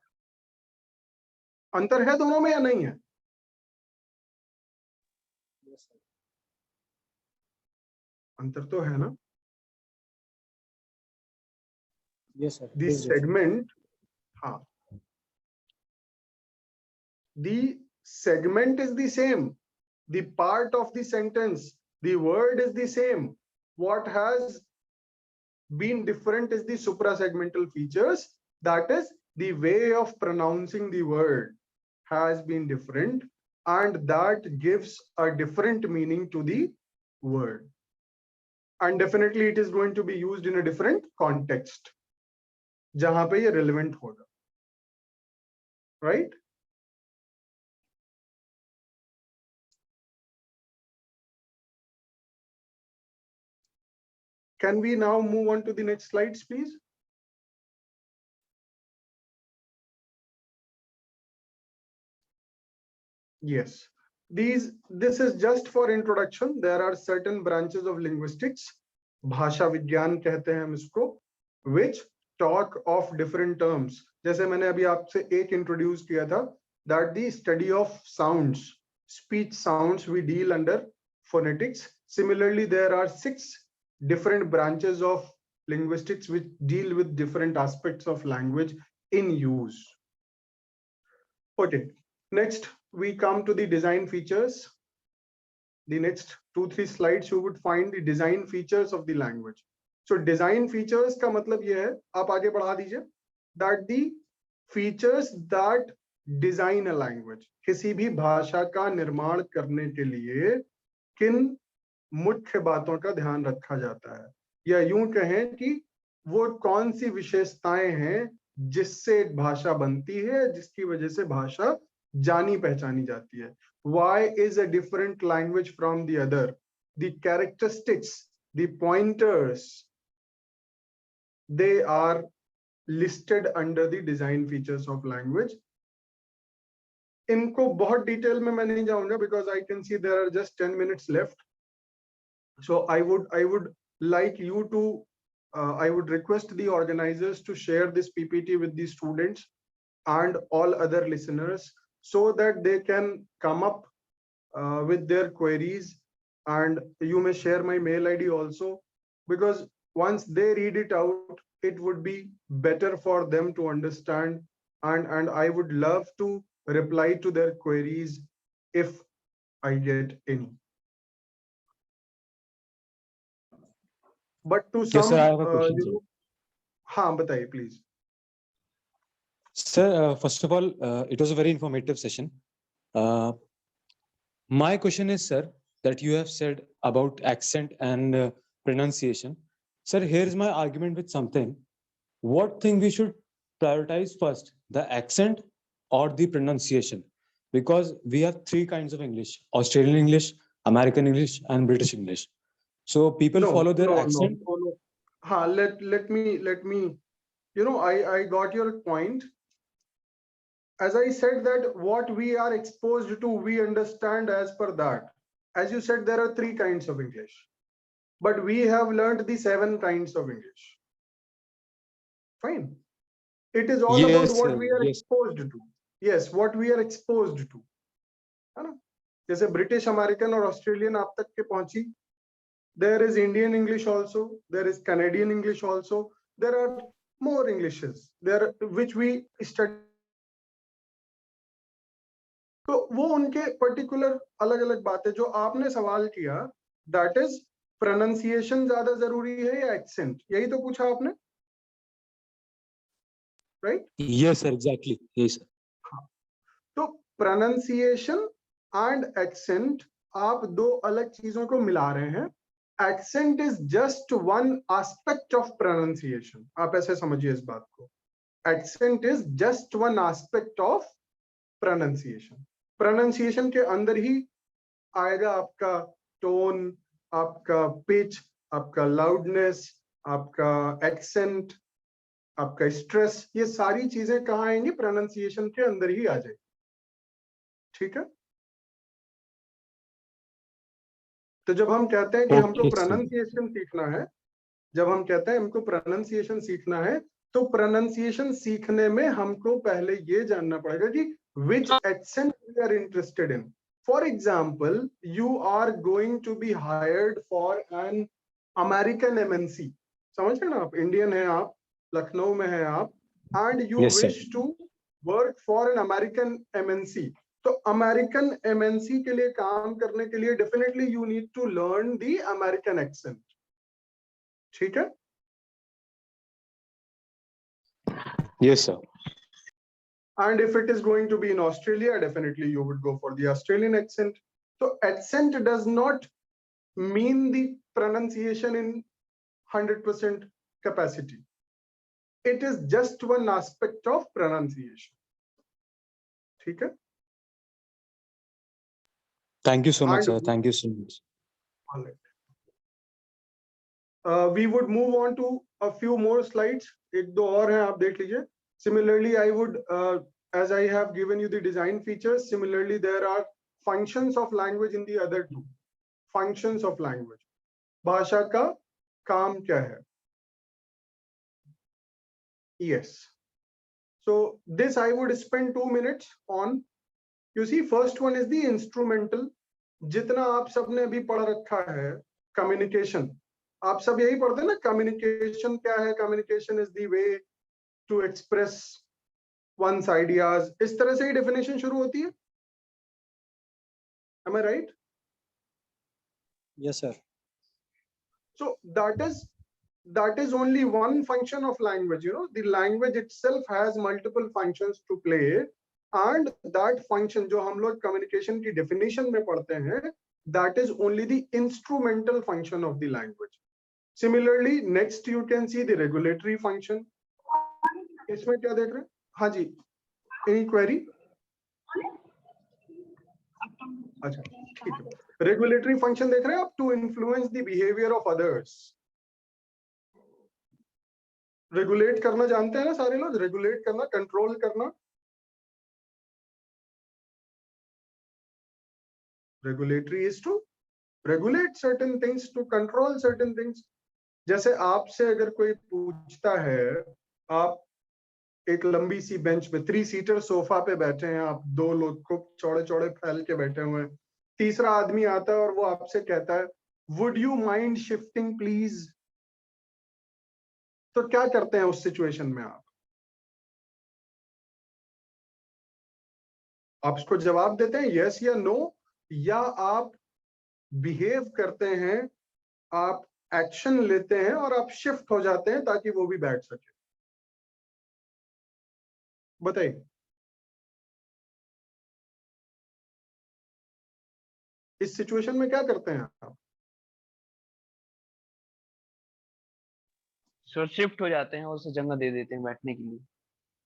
अंतर है दोनों में या नहीं है? अंतर तो है ना? Yes, sir. The segment, हाँ. The segment is the same. The part of the sentence, the word is the same. What has been different is the suprasegmental features. That is, the way of pronouncing the word has been different, and that gives a different meaning to the word. And definitely it is going to be used in a different context, जहां पे ये relevant होगा. Right? Can we now move on to the next slides, please? Yes. This is just for introduction. There are certain branches of linguistics, भाषा विज्ञान कहते हैं हम इसको, which talk of different terms. जैसे मैंने अभी आपसे एक introduce किया था, that the study of sounds, speech sounds, we deal under phonetics. Similarly, there are 6 different branches of linguistics which deal with different aspects of language in use. Okay, next we come to the design features. The next 2-3 slides you would find the design features of the language. So design features का मतलब ये है, आप आगे बढ़ा दीजिए, that the features that design a language. किसी भी भाषा का निर्माण करने के लिए किन मुख्य बातों का ध्यान रखा जाता है, या यूं कहें कि वो कौन सी विशेषताएं हैं जिससे एक भाषा बनती है, जिसकी वजह से भाषा जानी पहचानी जाती है. Why is a different language from the other? The characteristics, the pointers, they are listed under the design features of language. इनको बहुत डिटेल में मैं नहीं जाऊंगा because I can see there are just 10 minutes left. So I would like you to, I would request the organizers to share this PPT with the students and all other listeners so that they can come up with their queries and you may share my mail ID also, because once they read it out, it would be better for them to understand, and I would love to reply to their queries if I get any. But to Yes, some, sir, I have a question, sir. हाँ बताइए please. Sir, first of all, it was a very informative session. My question is, sir, that you have said about accent and pronunciation. Sir, here's my argument with something. What thing we should prioritize first, the accent or the pronunciation? Because we have three kinds of English: Australian English, American English, and British English. So people follow their accent. No. Let me, I got your point. As I said, that what we are exposed to, we understand as per that. As you said, there are three kinds of English, but we have learned the 7 kinds of English. Fine. It is all about what we are exposed to. Yes, what we are exposed to. है ना? जैसे British, American और Australian आप तक के पहुंची. There is Indian English also. There is Canadian English also. There are more Englishes there which we study. तो वो उनके पर्टिकुलर अलग अलग बातें. जो आपने सवाल किया, दैट इज प्रोनाउंसिएशन ज्यादा जरूरी है या एक्सेंट, यही तो पूछा आपने, right? Yes, sir, exactly. Yes, sir. तो प्रोनाउंसिएशन एंड एक्सेंट आप दो अलग चीजों को मिला रहे हैं. Accent is just one aspect of pronunciation. आप ऐसे समझिए इस बात को. Accent is just one aspect of pronunciation. Pronunciation के अंदर ही आएगा आपका टोन, आपका पिच, आपका लाउडनेस, आपका एक्सेंट, आपका स्ट्रेस. ये सारी चीजें कहाँ आएंगी? प्रोनाउंसिएशन के अंदर ही आ जाएगी. ठीक है? तो जब हम कहते हैं कि हमको प्रोनाउंसिएशन सीखना है, जब हम कहते हैं हमको प्रोनाउंसिएशन सीखना है, तो प्रोनाउंसिएशन सीखने में हमको पहले ये जानना पड़ेगा कि which accent we are interested in. For example, you are going to be hired for an American MNC. समझ रहे ना आप? इंडियन है आप, लखनऊ में है आप, and you wish to work for an American MNC. तो अमेरिकन MNC के लिए काम करने के लिए definitely you need to learn the American accent. ठीक है? Yes, sir. And if it is going to be in Australia, definitely you would go for the Australian accent. So accent does not mean the pronunciation in 100% capacity. It is just one aspect of pronunciation. ठीक है? Thank you so much, sir. Thank you so much. All right. We would move on to a few more slides. एक दो और हैं, आप देख लीजिए. Similarly, I would, as I have given you the design features, similarly there are functions of language in the other two. Functions of language. भाषा का काम क्या है? Yes. So this I would spend 2 minutes on. You see, first one is the instrumental. जितना आप सबने अभी पढ़ रखा है, communication. आप सब यही पढ़ते हैं ना, communication क्या है? Communication is the way to express one's ideas. इस तरह से ही definition शुरू होती है. Am I right? Yes, sir. So that is only one function of language. You know, the language itself has multiple functions to play, and that function जो हम लोग communication की definition में पढ़ते हैं, that is only the instrumental function of the language. Similarly, next you can see the regulatory function. इसमें क्या देख रहे हैं? हाँ जी, any query? अच्छा, ठीक है. Regulatory function देख रहे हैं आप? To influence the behavior of others. Regulate करना जानते हैं ना सारे लोग? Regulate करना, control करना. Regulatory is to regulate certain things, to control certain things. जैसे आपसे अगर कोई पूछता है, आप एक लंबी सी बेंच पे 3-सीटर सोफा पे बैठे हैं, आप दो लोग खूब चौड़े चौड़े फैल के बैठे हुए हैं, तीसरा आदमी आता है और वो आपसे कहता है would you mind shifting please, तो क्या करते हैं उस सिचुएशन में आप उसको जवाब देते हैं यस या नो, या आप बिहेव करते हैं, आप एक्शन लेते हैं और आप शिफ्ट हो जाते हैं ताकि वो भी बैठ सके? बताइए। इस सिचुएशन में क्या करते हैं आप? सर शिफ्ट हो जाते हैं और उसे जगह दे देते हैं बैठने के लिए।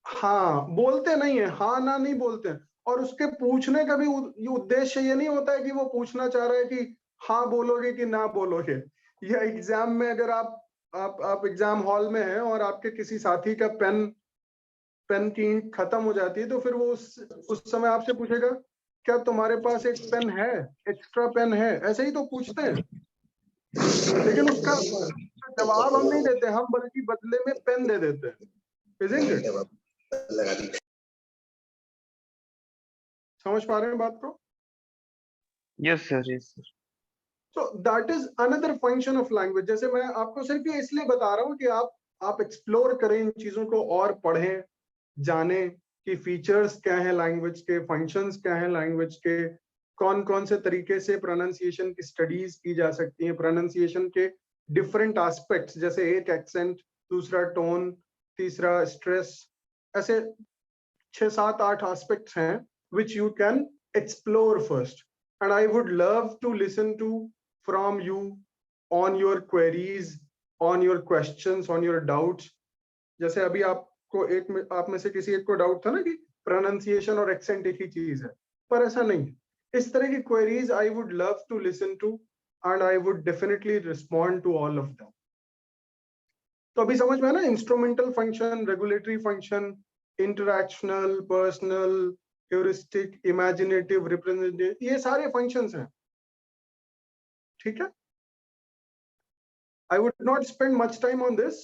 हाँ, बोलते नहीं है, हाँ ना नहीं बोलते हैं। और उसके पूछने का भी ये उद्देश्य ये नहीं होता है कि वो पूछना चाह रहा है कि हाँ बोलोगे कि ना बोलोगे। या एग्जाम में अगर आप एग्जाम हॉल में हैं और आपके किसी साथी का पेन की इंक खत्म हो जाती है, तो फिर वो उस समय आपसे पूछेगा क्या तुम्हारे पास एक पेन है, एक्स्ट्रा पेन है, ऐसे ही तो पूछते हैं। लेकिन उसका जवाब हम नहीं देते, हम बल्कि बदले में पेन दे देते हैं। Isn't it? समझ पा रहे हैं बात को? Yes sir, yes sir. So that is another function of language. जैसे मैं आपको सिर्फ ये इसलिए बता रहा हूँ कि आप एक्सप्लोर करें इन चीजों को और पढ़ें, जाने कि फीचर्स क्या है लैंग्वेज के, फंक्शंस क्या है लैंग्वेज के, कौन कौन से तरीके से प्रोनाउंसिएशन की स्टडीज की जा सकती हैं, प्रोनाउंसिएशन के डिफरेंट एस्पेक्ट्स, जैसे एक एक्सेंट, दूसरा टोन, तीसरा स्ट्रेस, ऐसे 6, 7, 8 एस्पेक्ट्स हैं which you can explore first, and I would love to listen to from you on your queries, on your questions, on your doubts. जैसे अभी आपको आप में से किसी एक को डाउट था ना कि प्रोनाउंसिएशन और एक्सेंट एक ही चीज है, पर ऐसा नहीं है। इस तरह की queries I would love to listen to and I would definitely respond to all of them. तो अभी समझ में है ना, instrumental function, regulatory function, interactional, personal, heuristic, imaginative, representative, ये सारे फंक्शंस हैं। ठीक है, I would not spend much time on this.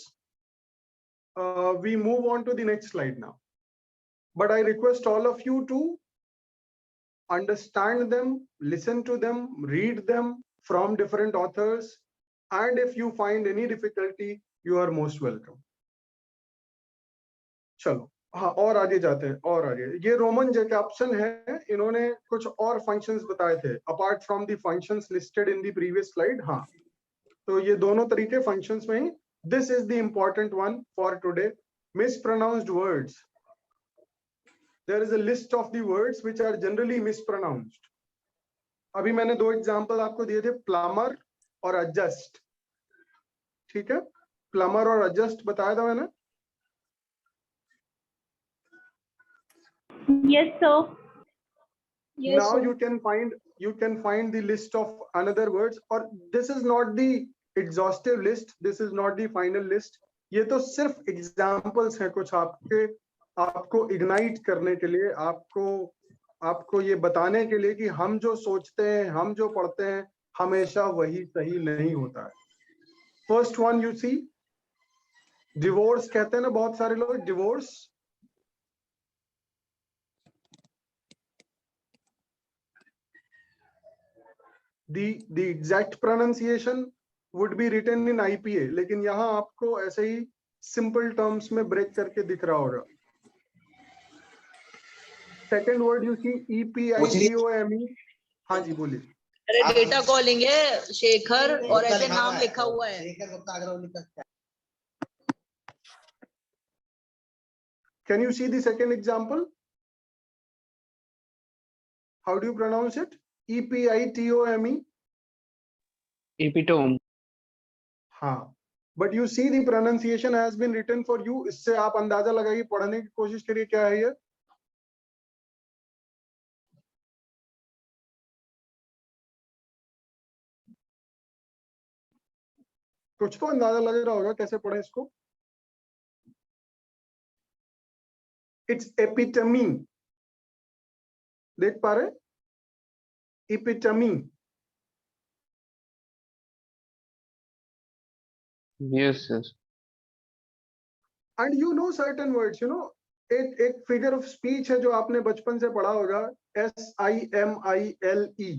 We move on to the next slide now, but I request all of you to understand them, listen to them, read them from different authors, and if you find any difficulty, you are most welcome. चलो, हाँ, और आगे जाते हैं, और आगे। ये Roman जैकब्सन है, इन्होंने कुछ और फंक्शंस बताए थे apart from the functions listed in the previous slide. हाँ, तो ये दोनों तरीके फंक्शंस में ही। This is the important one for today, mispronounced words. There is a list of the words which are generally mispronounced. अभी मैंने 2 एग्जांपल आपको दिए थे, प्लम्बर और एडजस्ट। ठीक है, प्लम्बर और एडजस्ट बताया था मैंने। Yes, sir. Yes, Now sir. you can find the list of another words, or this is not the exhaustive list, this is not the final list. ये तो सिर्फ एग्जांपल्स हैं कुछ आपको इग्नाइट करने के लिए, आपको ये बताने के लिए कि हम जो सोचते हैं, हम जो पढ़ते हैं, हमेशा वही सही नहीं होता है। First one you see, divorce कहते हैं ना बहुत सारे लोग, divorce. The exact pronunciation would be written in IPA, लेकिन यहाँ आपको ऐसे ही सिंपल टर्म्स में ब्रेक करके दिख रहा होगा। Second word you see, EPITOME। हाँ जी, बोलिए। अरे डेटा कॉलिंग है शेखर, और ऐसे नाम लिखा हुआ है। Can you see the second example? How do you pronounce it? EPITOME. epitome। हाँ, but you see the pronunciation has been written for you. इससे आप अंदाजा लगाइए, पढ़ने की कोशिश करिए क्या है ये। कुछ तो अंदाजा लग रहा होगा कैसे पढ़े इसको। इट्स एपिटमी, देख पा रहे, epitome. Yes sir. And you know certain words, you know, एक फिगर ऑफ स्पीच है जो आपने बचपन से पढ़ा होगा, SIMILE।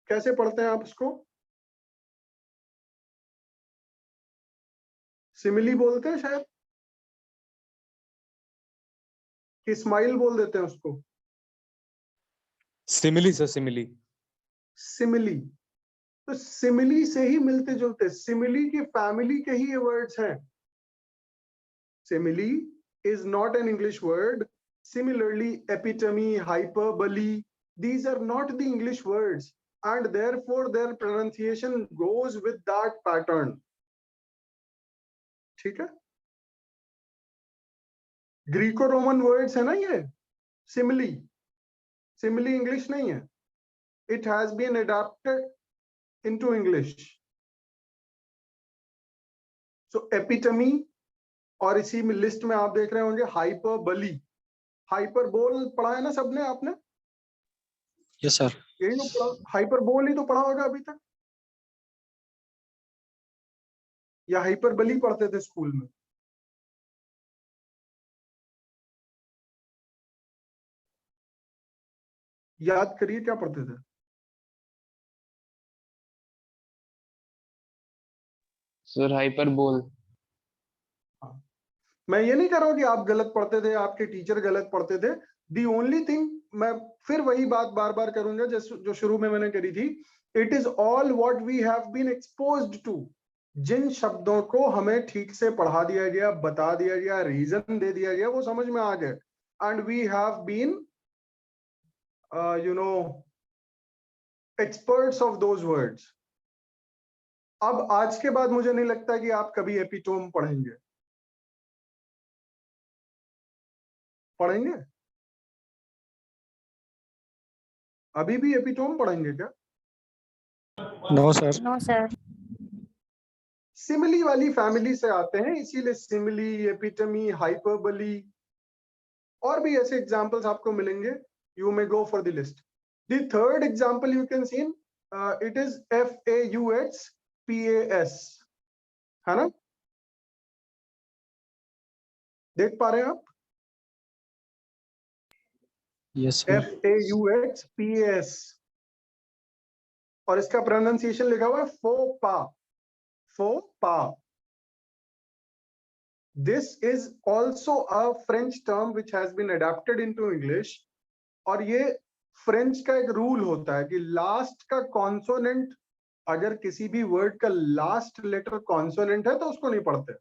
कैसे पढ़ते हैं आप इसको? सिमिली बोलते हैं शायद, कि स्माइल बोल देते हैं उसको? Simile sir, simile. सिमिली, तो सिमिली से ही मिलते जुलते, सिमिली की फैमिली के ही ये वर्ड्स हैं। Simile is not an English word. Similarly, epitome, hyperbole, these are not the English words, and therefore their pronunciation goes with that pattern. ठीक है? ग्रीको रोमन वर्ड्स है ना ये सिमिली, सिमिली इंग्लिश नहीं है, it has been adapted into English. So epitome, और इसी में लिस्ट में आप देख रहे होंगे हाइपरबली, हाइपरबोल पढ़ा है ना सबने आपने? Yes sir. यही तो पढ़ा, हाइपरबोल ही तो पढ़ा होगा अभी तक, या हाइपरबली पढ़ते थे स्कूल में? याद करिए क्या पढ़ते थे? Sir hyperbole. मैं ये नहीं कह रहा हूं कि आप गलत पढ़ते थे, आपके टीचर गलत पढ़ते थे। दी ओनली थिंग, मैं फिर वही बात बार बार करूंगा जो शुरू में मैंने करी थी, it is all what we have been exposed to. जिन शब्दों को हमें ठीक से पढ़ा दिया गया, बता दिया गया, रीजन दे दिया गया, वो समझ में आ गए, and we have been experts of those words. अब आज के बाद मुझे नहीं लगता कि आप कभी एपिटोम पढ़ेंगे। पढ़ेंगे? अभी भी एपिटोम पढ़ेंगे क्या? No sir. No sir. Simile वाली फैमिली से आते हैं, इसीलिए सिमिली, एपिटमी, हाइपरबली, और भी ऐसे एग्जांपल्स आपको मिलेंगे। You may go for the list. The third example you can see, it is FAUXPAS, है ना? देख पा रहे हैं आप? Yes sir. FAUXPAS, और इसका प्रोनाउंसिएशन लिखा हुआ है फोपा, फोपा। This is also a French term which has been adapted into English, और ये फ्रेंच का एक रूल होता है कि लास्ट का कॉन्सोनेंट, अगर किसी भी वर्ड का लास्ट लेटर कॉन्सोनेंट है तो उसको नहीं पढ़ते।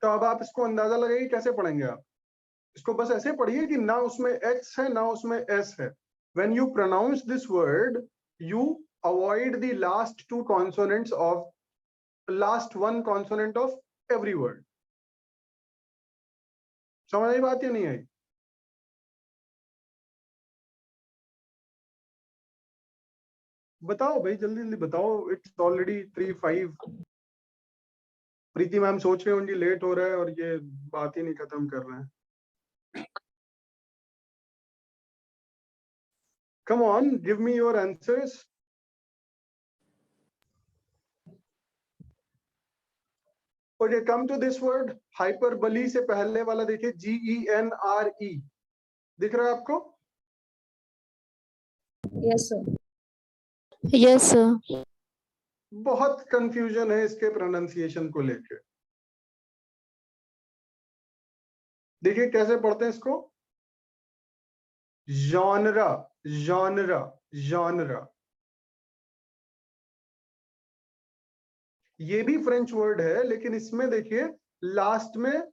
तो अब आप इसको अंदाजा लगाइए कैसे पढ़ेंगे आप इसको। बस ऐसे पढ़िए कि ना उसमें X है ना उसमें S है। When you pronounce this word, you avoid the last two consonants of last one consonant of every word. समझ आई बात या नहीं आई? बताओ भाई, जल्दी जल्दी बताओ। It's already 3:05। प्रीति मैम सोच रहे होंगी लेट हो रहा है और ये बात ही नहीं खत्म कर रहे हैं। Come on, give me your answers. Okay, come to this word hyperbole। से पहले वाला देखिए, GENRE, दिख रहा है आपको? Yes sir. Yes sir. बहुत कंफ्यूजन है इसके प्रोनाउंसिएशन को लेके। देखिए कैसे पढ़ते हैं इसको, जॉनरा, जॉनरा, जॉनरा। ये भी फ्रेंच वर्ड है, लेकिन इसमें देखिए लास्ट में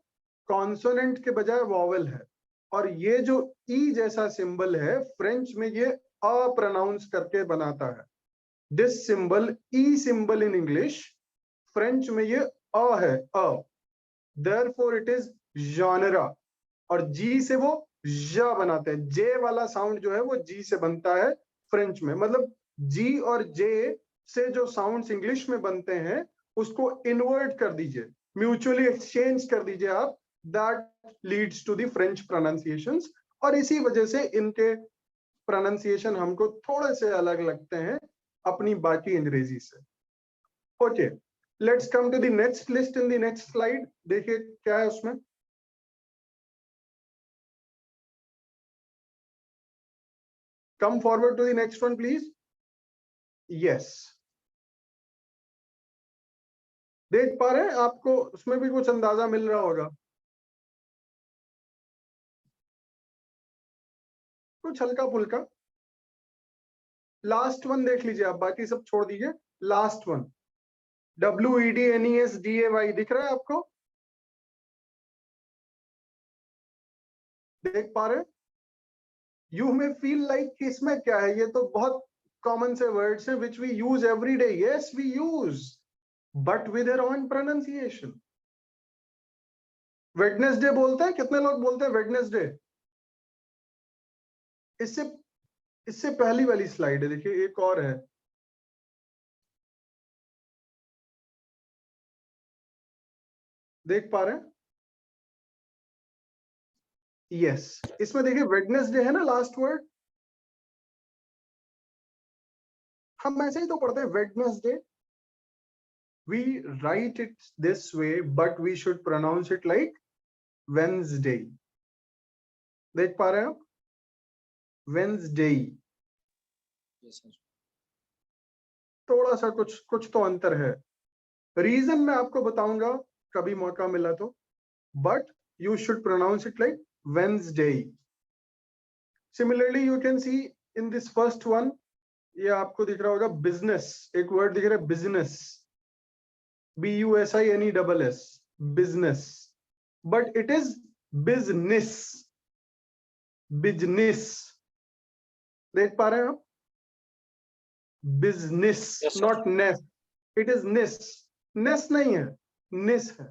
कॉन्सोनेंट के बजाय वॉवेल है, और ये जो ई जैसा सिंबल है फ्रेंच में ये अ प्रोनाउंस करके बनाता है। This symbol, E symbol in English, French में ये अ है, अ। देयरफॉर इट इज जॉनरा, और जी से वो ज बनाते हैं। जे वाला साउंड जो है वो जी से बनता है फ्रेंच में। मतलब जी और जे से जो साउंड्स इंग्लिश में बनते हैं उसको इन्वर्ट कर दीजिए, म्यूचुअली एक्सचेंज कर दीजिए आप, that leads to the French pronunciations. और इसी वजह से इनके प्रोनाउंसिएशन हमको थोड़े से अलग लगते हैं अपनी बाकी अंग्रेजी से। Okay, let's come to the next list in the next slide. देखिए क्या है उसमें। Come forward to the next one, please. Yes. देख पा रहे हैं, आपको उसमें भी कुछ अंदाजा मिल रहा होगा, कुछ हल्का फुल्का। लास्ट वन देख लीजिए आप, बाकी सब छोड़ दीजिए। लास्ट वन WEDNESDAY दिख रहा है आपको? देख पा रहे हैं? यू मे फील लाइक इसमें क्या है, ये तो बहुत कॉमन से वर्ड्स हैं which we use every day. Yes we use, but with their own pronunciation. Wednesday बोलते हैं, कितने लोग बोलते हैं वेडनेसडे? इससे पहली वाली स्लाइड है, देखिए एक और है। देख पा रहे हैं? यस, इसमें देखिए वेडनेसडे है ना लास्ट वर्ड। हम ऐसे ही तो पढ़ते हैं Wednesday. We write it this way, but we should pronounce it like Wednesday. देख पा रहे हैं आप? वेंसडे। थोड़ा सा कुछ तो अंतर है। रीजन मैं आपको बताऊंगा कभी मौका मिला तो, but you should pronounce it like Wednesday. Similarly, you can see in this first one, ये आपको दिख रहा होगा business, एक word दिख रहा है business, BUSINESS, business, but it is business, business. देख पा रहे हैं आप? Business, yes, not ness. It is ness. Ness नहीं है, ness है।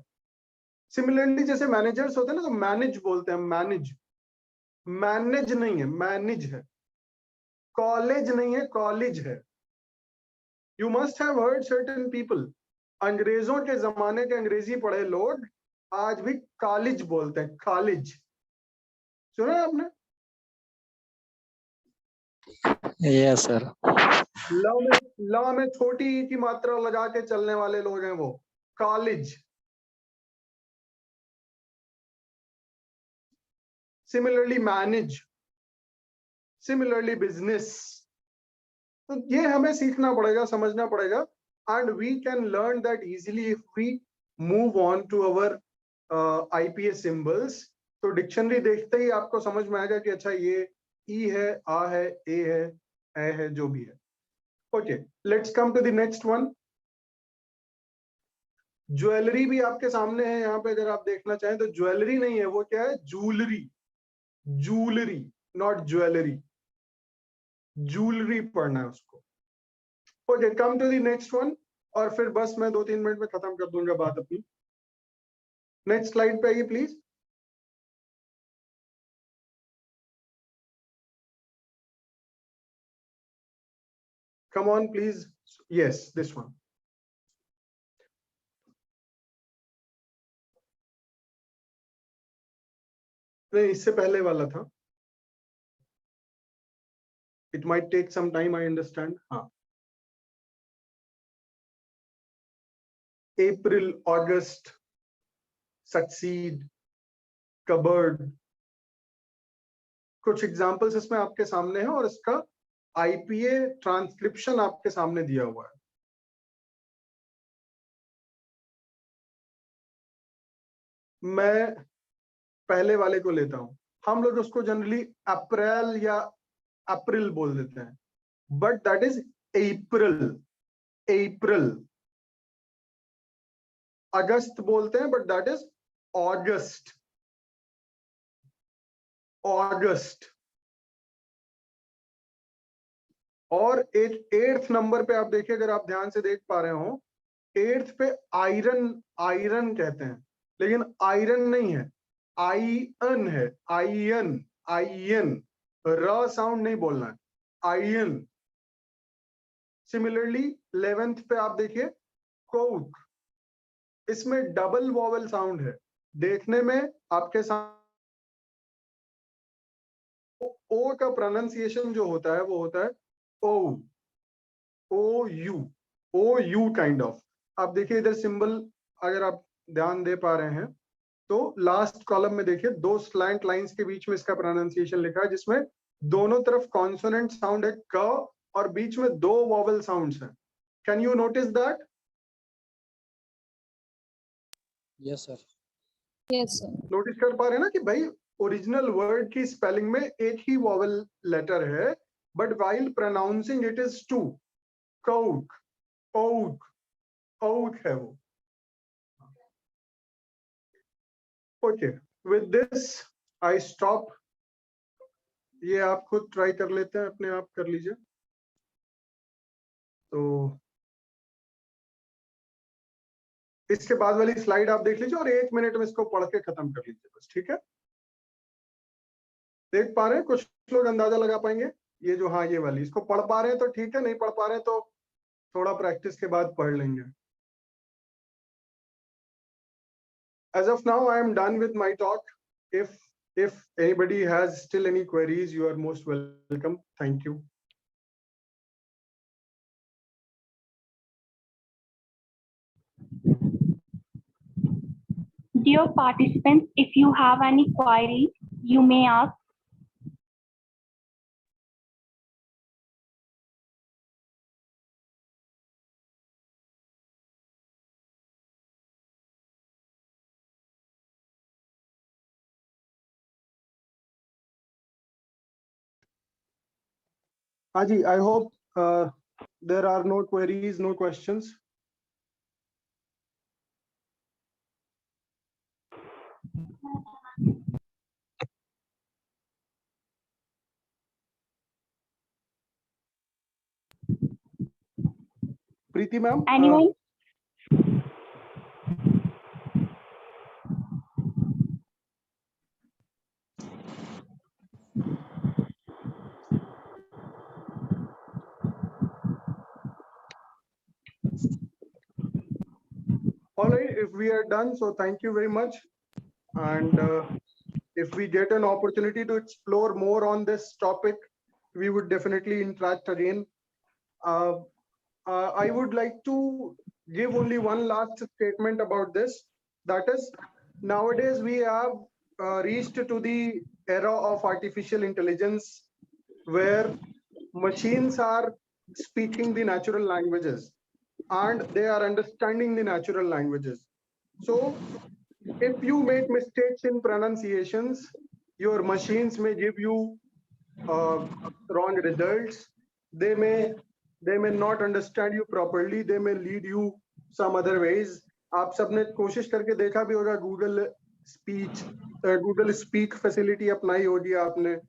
सिमिलरली जैसे मैनेजर्स होते हैं ना, तो मैनेज बोलते हैं, मैनेज। मैनेज नहीं है, मैनेज है। कॉलेज नहीं है, कॉलेज है। You must have heard certain people, अंग्रेजों के जमाने के अंग्रेजी पढ़े लोग आज भी कॉलेज बोलते हैं, कॉलेज। सुना है आपने? Yes sir. लॉ में छोटी ई की मात्रा लगा के चलने वाले लोग हैं वो, college. Similarly manage, similarly business. तो ये हमें सीखना पड़ेगा, समझना पड़ेगा, and we can learn that easily if we move on to our IPS symbols. तो डिक्शनरी देखते ही आपको समझ में आएगा कि अच्छा ये ई है, आ है, ए है, ए है, जो भी है। Okay, let's come to the next one. Jewellery भी आपके सामने है यहाँ पे, अगर आप देखना चाहें तो। ज्वेलरी नहीं है, वो क्या है? Jewellery. Jewellery, not jewellery. Jewellery पढ़ना है उसको। Okay, come to the next one, और फिर बस मैं 2-3 मिनट में खत्म कर दूंगा बात अपनी। नेक्स्ट स्लाइड पे आइए please. Come on please. Yes, this one. नहीं, इससे पहले वाला था। It might take some time, I understand. हाँ, अप्रैल, अगस्त, सक्सीड, कबर्ड, कुछ एग्जांपल्स इसमें आपके सामने हैं, और इसका आईपीए ट्रांसक्रिप्शन आपके सामने दिया हुआ है। मैं पहले वाले को लेता हूं। हम लोग उसको जनरली अप्रैल या अप्रैल बोल देते हैं, बट दैट इज अप्रैल। अप्रैल। अगस्त बोलते हैं, बट दैट इज अगस्त। अगस्त। और एक 8th नंबर पे आप देखिए, अगर आप ध्यान से देख पा रहे हो, 8th पे आयरन, आयरन कहते हैं, लेकिन आयरन नहीं है, आईएन है। आईएन, आईएन, र साउंड नहीं बोलना है, आईएन। सिमिलरली 11th पे आप देखिए कोक, इसमें डबल वॉवेल साउंड है। देखने में आपके साथ ओ का प्रोनाउंसिएशन जो होता है वो होता है O, O U, O U kind of. आप देखिए इधर सिंबल, अगर आप ध्यान दे पा रहे हैं तो लास्ट कॉलम में देखिए 2 स्लैंट लाइंस के बीच में इसका प्रोनाउंसिएशन लिखा है, जिसमें दोनों तरफ कॉन्सोनेंट साउंड है क और बीच में 2 वॉवल साउंड्स हैं. Can you notice that? Yes, sir. Yes, sir. Notice कर पा रहे हैं ना कि भाई ओरिजिनल वर्ड की स्पेलिंग में एक ही वॉवल लेटर है, but while pronouncing it is 2. कौक, औक, औक है वो. Okay, with this I stop. ये आप खुद ट्राई कर लेते हैं, अपने आप कर लीजिए. तो इसके बाद वाली स्लाइड आप देख लीजिए और 1 मिनट में इसको पढ़ के खत्म कर लीजिए बस. ठीक है, देख पा रहे हैं? कुछ लोग अंदाजा लगा पाएंगे ये जो, हाँ ये वाली, इसको पढ़ पा रहे हैं तो ठीक है, नहीं पढ़ पा रहे हैं तो थोड़ा प्रैक्टिस के बाद पढ़ लेंगे. As of now, I am done with my talk. If anybody has still any queries, you are most welcome. Thank you. Dear participants, if you have any queries, you may ask. Haji, I hope there are no queries, no questions. Preeti ma'am. Anyone? All right, if we are done, so thank you very much. And if we get an opportunity to explore more on this topic, we would definitely interact again. I would like to give only one last statement about this. That is, nowadays we have reached to the era of artificial intelligence, where machines are speaking the natural languages and they are understanding the natural languages. So if you make mistakes in pronunciations, your machines may give you wrong results. They may not understand you properly. They may lead you some other ways. आप सबने कोशिश करके देखा भी होगा, Google Speak facility अपनाई होगी आपने.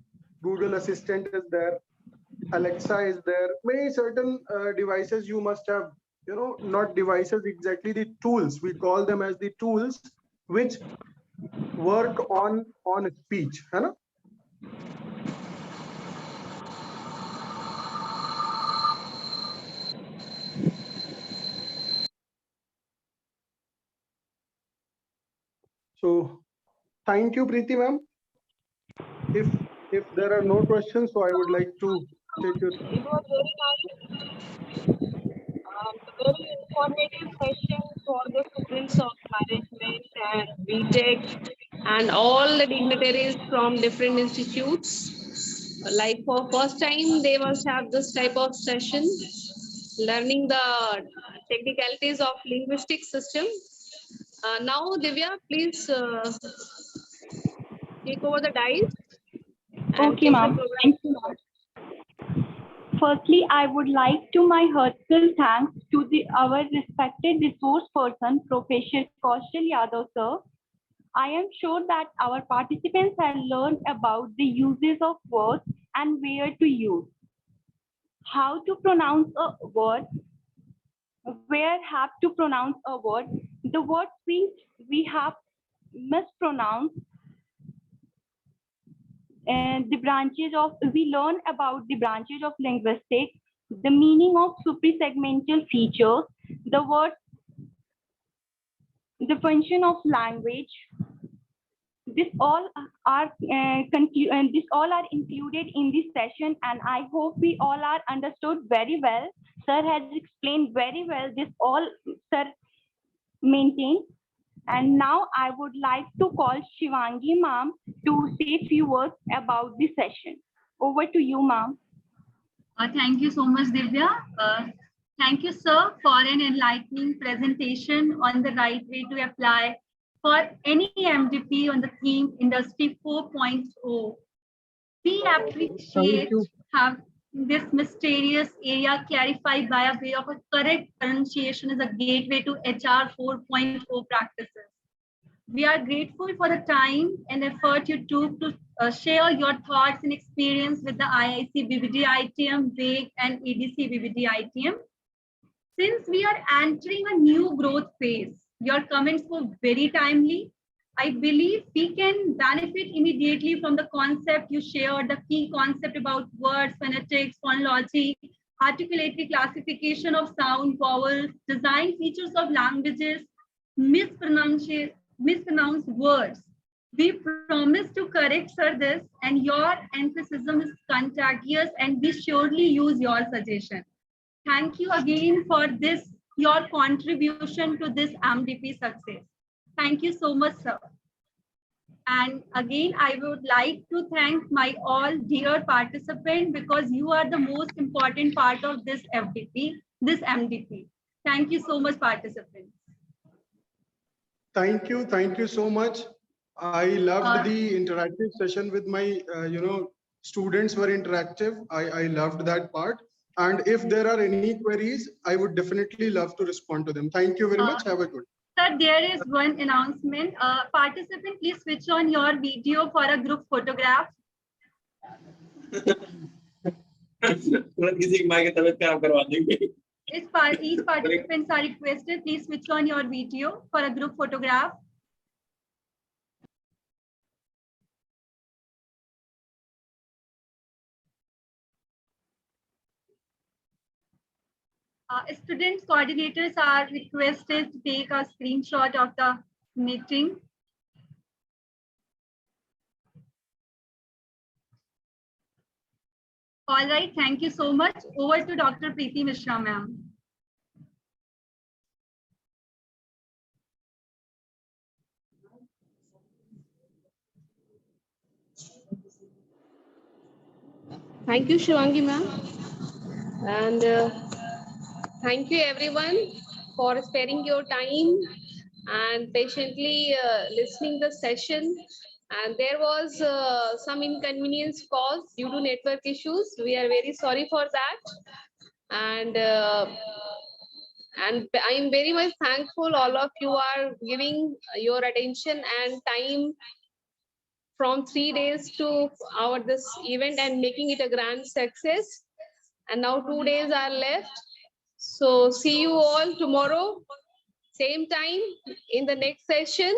Google Assistant is there. Alexa is there. Many certain devices you must have, not devices exactly, the tools. We call them as the tools which work on speech, है ना? So thank you, Preeti ma'am. If there are no questions, so I would like to take your. It was very nice, very informative session for the students of management and B.Tech and all the dignitaries from different institutes. Like for first time, they must have this type of session, learning the technicalities of linguistic system. Now, Divya, please take over the dice. Okay, ma'am. Thank you, ma'am. Firstly, I would like to my heartfelt thanks to our respected resource person, Professor Kaushal Yadav, sir. I am sure that our participants have learned about the uses of words and where to use, how to pronounce a word, where have to pronounce a word, the words we have mispronounced, and we learn about the branches of linguistics, the meaning of suprasegmental features, the words, the function of language. This all are included in this session, and I hope we all are understood very well. Sir has explained very well. This all sir maintained. And now I would like to call Shivangee ma'am to say a few words about the session. Over to you, ma'am. Thank you so much, Divya. Thank you, sir, for an enlightening presentation on the right way to apply for any MDP on the theme Industry 4.0. We appreciate have this mysterious area clarified by a way of a correct pronunciation as a gateway to HR 4.0 practices. We are grateful for the time and effort you took to share your thoughts and experience with the IIC BBDITM, WEAG, and EDC BBDITM. Since we are entering a new growth phase, your comments were very timely. I believe we can benefit immediately from the concept you shared, the key concept about words, phonetics, phonology, articulatory classification of sound, vowels, design features of languages, mispronounced words. We promise to correct, sir, this, and your emphasis is contagious, and we surely use your suggestion. Thank you again for this, your contribution to this MDP success. Thank you so much, sir. And again, I would like to thank my all dear participants because you are the most important part of this MDP. Thank you so much, participants. Thank you so much. I loved the interactive session with my, students were interactive. I loved that part. And if there are any queries, I would definitely love to respond to them. Thank you very much. Have a good. Sir, there is one announcement. Participant, please switch on your video for a group photograph. Each participants are requested, please switch on your video for a group photograph. Students coordinators are requested to take a screenshot of the meeting. All right, thank you so much. Over to Dr. Preeti Mishra, ma'am. Thank you, Shivangee ma'am. And thank you everyone for sparing your time and patiently listening the session. And there was some inconvenience caused due to network issues. We are very sorry for that. And I am very much thankful all of you are giving your attention and time from 3 days to our this event and making it a grand success. And now 2 days are left. So see you all tomorrow, same time in the next session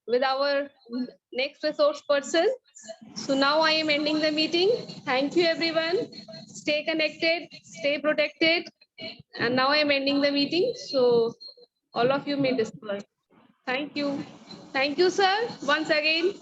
with our next resource person. So now I am ending the meeting. Thank you everyone. Stay connected, stay protected. And now I am ending the meeting. So all of you may disperse. Thank you. Thank you, sir, once again.